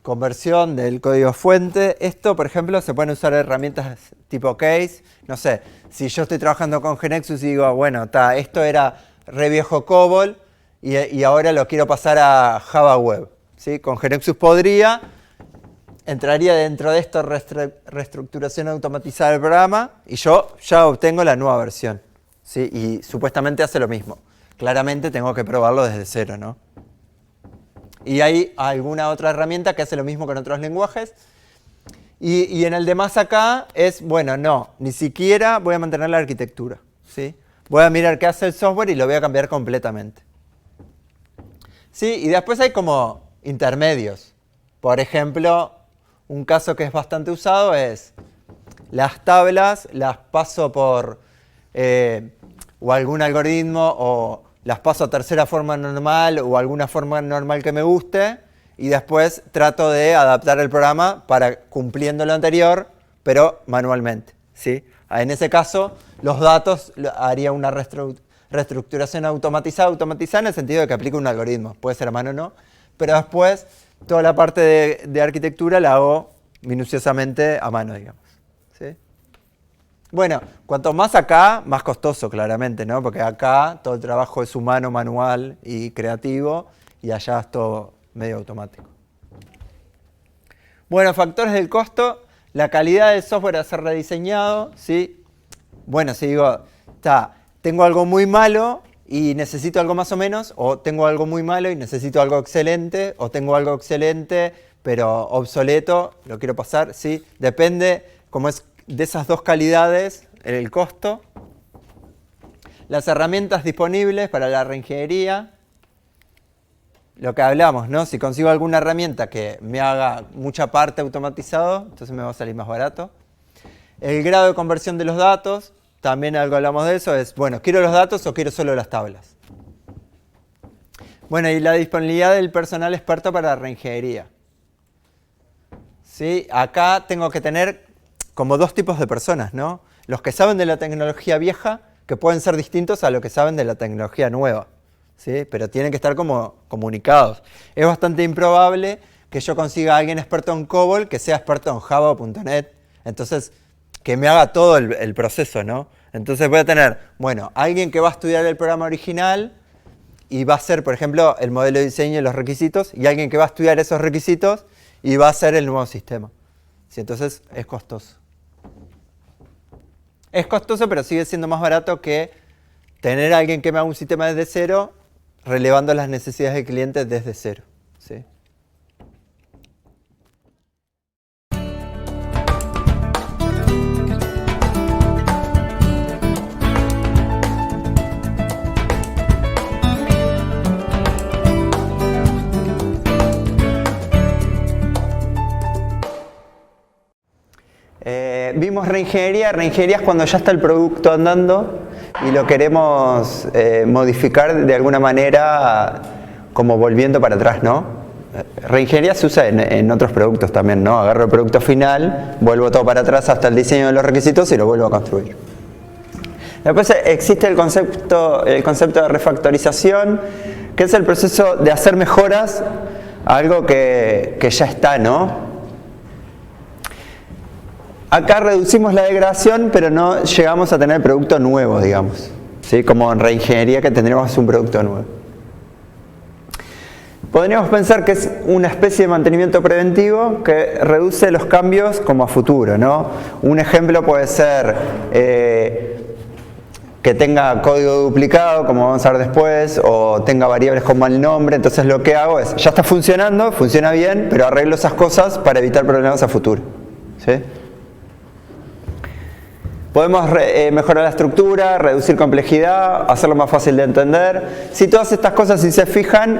conversión del código fuente. Esto, por ejemplo, se pueden usar herramientas tipo case. No sé, si yo estoy trabajando con GeneXus y digo, bueno, esto era re viejo COBOL y ahora lo quiero pasar a Java Web. ¿Sí? Con GeneXus entraría dentro de esto reestructuración automatizada del programa y yo ya obtengo la nueva versión. ¿Sí? Y supuestamente hace lo mismo. Claramente tengo que probarlo desde cero, ¿no? Y hay alguna otra herramienta que hace lo mismo con otros lenguajes. Y en el de más acá es, bueno, no, ni siquiera voy a mantener la arquitectura. ¿Sí? Voy a mirar qué hace el software y lo voy a cambiar completamente. ¿Sí? Y después hay como intermedios. Por ejemplo, un caso que es bastante usado es las tablas, las paso por o algún algoritmo o las paso a tercera forma normal o alguna forma normal que me guste y después trato de adaptar el programa para cumpliendo lo anterior, pero manualmente. ¿Sí? En ese caso, los datos haría una reestructuración automatizada en el sentido de que aplico un algoritmo. Puede ser a mano o no, pero después toda la parte de arquitectura la hago minuciosamente a mano, digamos. ¿Sí? Bueno, cuanto más acá, más costoso, claramente, ¿no? Porque acá todo el trabajo es humano, manual y creativo, y allá es todo medio automático. Bueno, factores del costo. La calidad del software a ser rediseñado, ¿sí? Bueno, si digo, tengo algo muy malo y necesito algo más o menos, o tengo algo muy malo y necesito algo excelente, o tengo algo excelente pero obsoleto, lo quiero pasar, ¿sí? Depende, como es de esas dos calidades, el costo. Las herramientas disponibles para la reingeniería. lo que hablamos, ¿no? Si consigo alguna herramienta que me haga mucha parte automatizado, entonces me va a salir más barato. El grado de conversión de los datos, también algo hablamos de eso, es, bueno, ¿quiero los datos o quiero solo las tablas? Bueno, y la disponibilidad del personal experto para la reingeniería. ¿Sí? Acá tengo que tener como dos tipos de personas, ¿no? Los que saben de la tecnología vieja, que pueden ser distintos a los que saben de la tecnología nueva, ¿sí? Pero tienen que estar como comunicados. Es bastante improbable que yo consiga a alguien experto en COBOL que sea experto en Java o .NET. Entonces, que me haga todo el proceso, ¿no? Entonces voy a tener, bueno, alguien que va a estudiar el programa original y va a hacer, por ejemplo, el modelo de diseño y los requisitos, y alguien que va a estudiar esos requisitos y va a hacer el nuevo sistema. ¿Sí? Entonces, es costoso. Es costoso, pero sigue siendo más barato que tener a alguien que me haga un sistema desde cero, relevando las necesidades del cliente desde cero. ¿Sí? Vimos reingeniería. Reingeniería es cuando ya está el producto andando y lo queremos modificar de alguna manera, como volviendo para atrás, ¿no? Reingeniería se usa en otros productos también, ¿no? Agarro el producto final, vuelvo todo para atrás hasta el diseño de los requisitos y lo vuelvo a construir. Después existe el concepto de refactorización, que es el proceso de hacer mejoras a algo que ya está, ¿no? Acá reducimos la degradación, pero no llegamos a tener producto nuevo, digamos. ¿Sí? Como en reingeniería que tendríamos un producto nuevo. Podríamos pensar que es una especie de mantenimiento preventivo que reduce los cambios como a futuro, ¿no? Un ejemplo puede ser que tenga código duplicado, como vamos a ver después, o tenga variables con mal nombre. Entonces lo que hago es, ya está funcionando, funciona bien, pero arreglo esas cosas para evitar problemas a futuro. ¿Sí? Podemos mejorar la estructura, reducir complejidad, hacerlo más fácil de entender. Si todas estas cosas, si se fijan,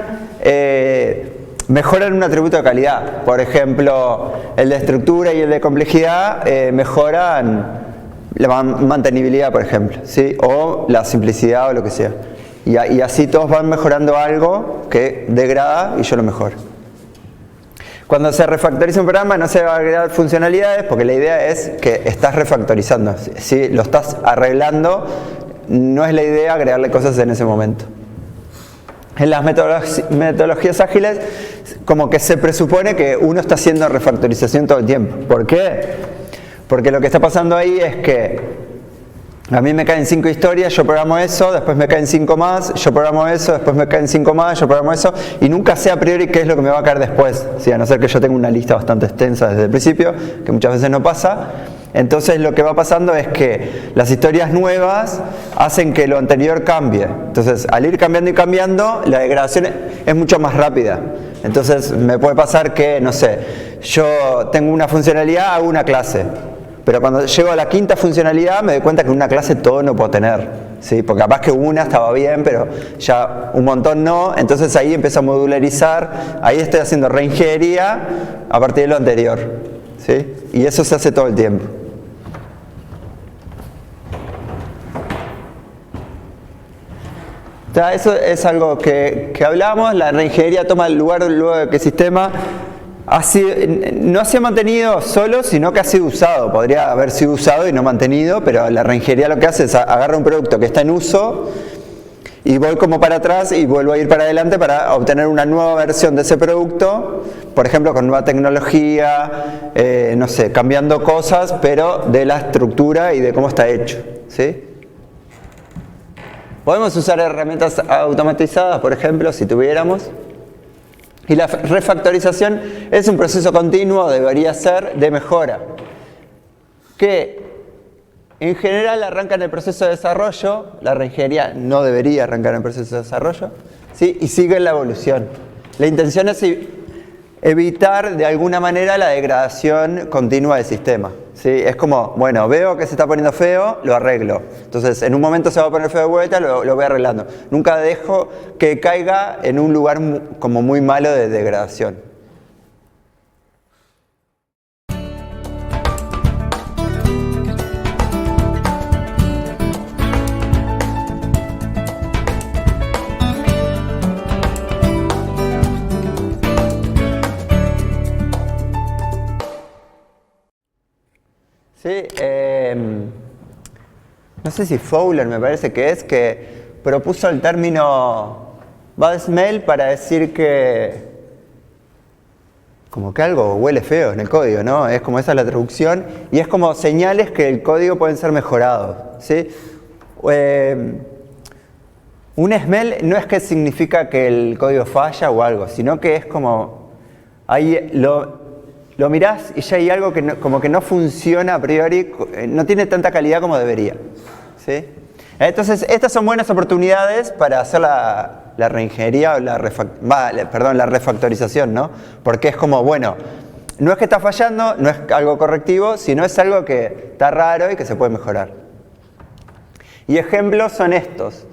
mejoran un atributo de calidad. Por ejemplo, el de estructura y el de complejidad mejoran la mantenibilidad, por ejemplo, ¿sí? O la simplicidad o lo que sea. Y así todos van mejorando algo que degrada y yo lo mejoro. Cuando se refactoriza un programa no se va a agregar funcionalidades porque la idea es que estás refactorizando. Si lo estás arreglando, no es la idea agregarle cosas en ese momento. En las metodologías ágiles, como que se presupone que uno está haciendo refactorización todo el tiempo. ¿Por qué? Porque lo que está pasando ahí es que a mí me caen 5 historias, yo programo eso, después me caen 5 más, yo programo eso, después me caen 5 más, yo programo eso, y nunca sé a priori qué es lo que me va a caer después, ¿sí? A no ser que yo tenga una lista bastante extensa desde el principio, que muchas veces no pasa. Entonces lo que va pasando es que las historias nuevas hacen que lo anterior cambie. Entonces al ir cambiando y cambiando, la degradación es mucho más rápida. Entonces me puede pasar que, no sé, yo tengo una funcionalidad, hago una clase. Pero cuando llego a la quinta funcionalidad me doy cuenta que en una clase todo no puedo tener, ¿sí? Porque capaz que una estaba bien, pero ya un montón no. Entonces ahí empiezo a modularizar, ahí estoy haciendo reingeniería a partir de lo anterior, ¿sí? Y eso se hace todo el tiempo. Ya, eso es algo que hablamos. La reingeniería toma el lugar luego de que el sistema no ha sido mantenido solo, sino que ha sido usado. Podría haber sido usado y no mantenido, pero la reingeniería lo que hace es agarrar un producto que está en uso y voy como para atrás y vuelvo a ir para adelante para obtener una nueva versión de ese producto, por ejemplo con nueva tecnología, no sé, cambiando cosas, pero de la estructura y de cómo está hecho, ¿sí? Podemos usar herramientas automatizadas, por ejemplo, si tuviéramos. Y la refactorización es un proceso continuo, debería ser, de mejora, que en general arranca en el proceso de desarrollo. La reingeniería no debería arrancar en el proceso de desarrollo, ¿sí? Y sigue en la evolución. La intención es evitar de alguna manera la degradación continua del sistema. ¿Sí? Es como, bueno, veo que se está poniendo feo, lo arreglo. Entonces, en un momento se va a poner feo de vuelta, lo voy arreglando. Nunca dejo que caiga en un lugar como muy malo de degradación. Sí, no sé si Fowler me parece que propuso el término bad smell para decir que como que algo huele feo en el código, ¿no? Es como esa es la traducción y es como señales que el código pueden ser mejorados, ¿sí? Un smell no es que significa que el código falla o algo, sino que es como ahí lo mirás y ya hay algo que como que no funciona a priori, no tiene tanta calidad como debería. ¿Sí? Entonces, estas son buenas oportunidades para hacer la reingeniería o la refactorización, ¿no? Porque es como, bueno, no es que está fallando, no es algo correctivo, sino es algo que está raro y que se puede mejorar. Y ejemplos son estos.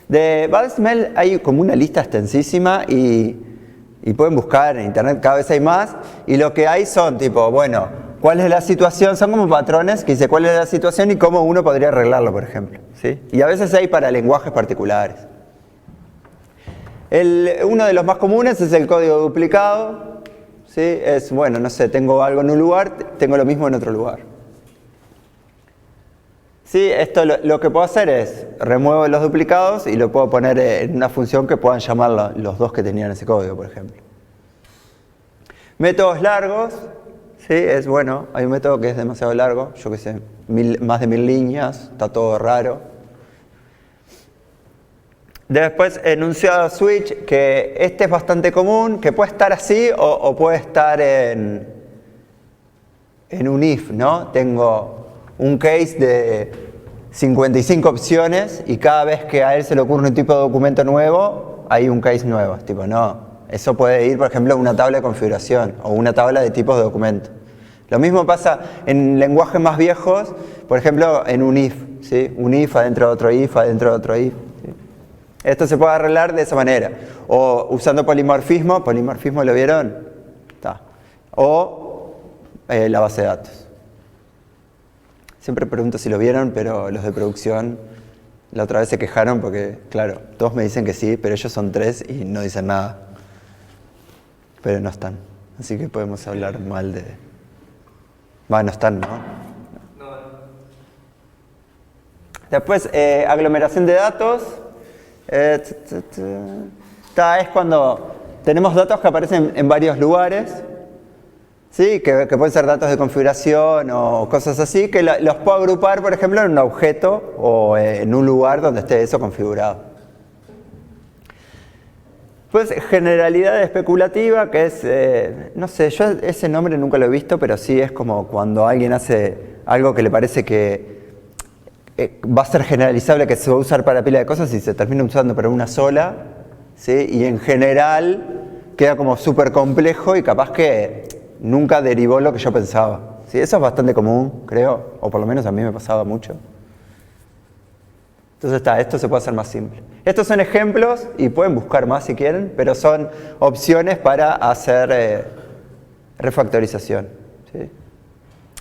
De bad smell hay como una lista extensísima y pueden buscar en internet, cada vez hay más, y lo que hay son tipo, bueno, ¿cuál es la situación? Son como patrones que dice cuál es la situación y cómo uno podría arreglarlo, por ejemplo. ¿Sí? Y a veces hay para lenguajes particulares. Uno de los más comunes es el código duplicado. ¿Sí? Es, bueno, no sé, tengo algo en un lugar, tengo lo mismo en otro lugar. Sí, esto lo que puedo hacer es, remuevo los duplicados y lo puedo poner en una función que puedan llamar los dos que tenían ese código, por ejemplo. Métodos largos, sí, es bueno, hay un método que es demasiado largo, yo qué sé, más de 1000 líneas, está todo raro. Después, enunciado switch, que este es bastante común, que puede estar así o puede estar en un if, ¿no? Tengo un case de 55 opciones y cada vez que a él se le ocurre un tipo de documento nuevo, hay un case nuevo. Tipo, no, eso puede ir, por ejemplo, a una tabla de configuración o una tabla de tipos de documento. Lo mismo pasa en lenguajes más viejos, por ejemplo, en un if, ¿sí? Un if adentro de otro if, adentro de otro if. ¿Sí? Esto se puede arreglar de esa manera. O usando polimorfismo ¿lo vieron? Está. O la base de datos. Siempre pregunto si lo vieron, pero los de producción la otra vez se quejaron porque, claro, todos me dicen que sí, pero ellos son 3 y no dicen nada. Pero no están. Así que podemos hablar mal de... no están, ¿no? No. Después, aglomeración de datos. Es cuando tenemos datos que aparecen en varios lugares. ¿Sí? Que pueden ser datos de configuración o cosas así, que los puedo agrupar, por ejemplo, en un objeto o en un lugar donde esté eso configurado. Pues generalidad especulativa, que es, no sé, yo ese nombre nunca lo he visto, pero sí es como cuando alguien hace algo que le parece que va a ser generalizable, que se va a usar para pila de cosas y se termina usando para una sola, ¿sí? Y en general queda como súper complejo y capaz que nunca derivó lo que yo pensaba. ¿Sí? Eso es bastante común, creo, o por lo menos a mí me pasaba mucho. Entonces esto se puede hacer más simple. Estos son ejemplos y pueden buscar más si quieren, pero son opciones para hacer refactorización. ¿Sí?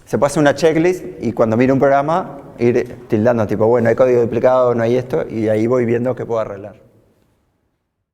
Se puede hacer una checklist y cuando mire un programa ir tildando tipo, bueno, hay código duplicado, no hay esto, y ahí voy viendo qué puedo arreglar.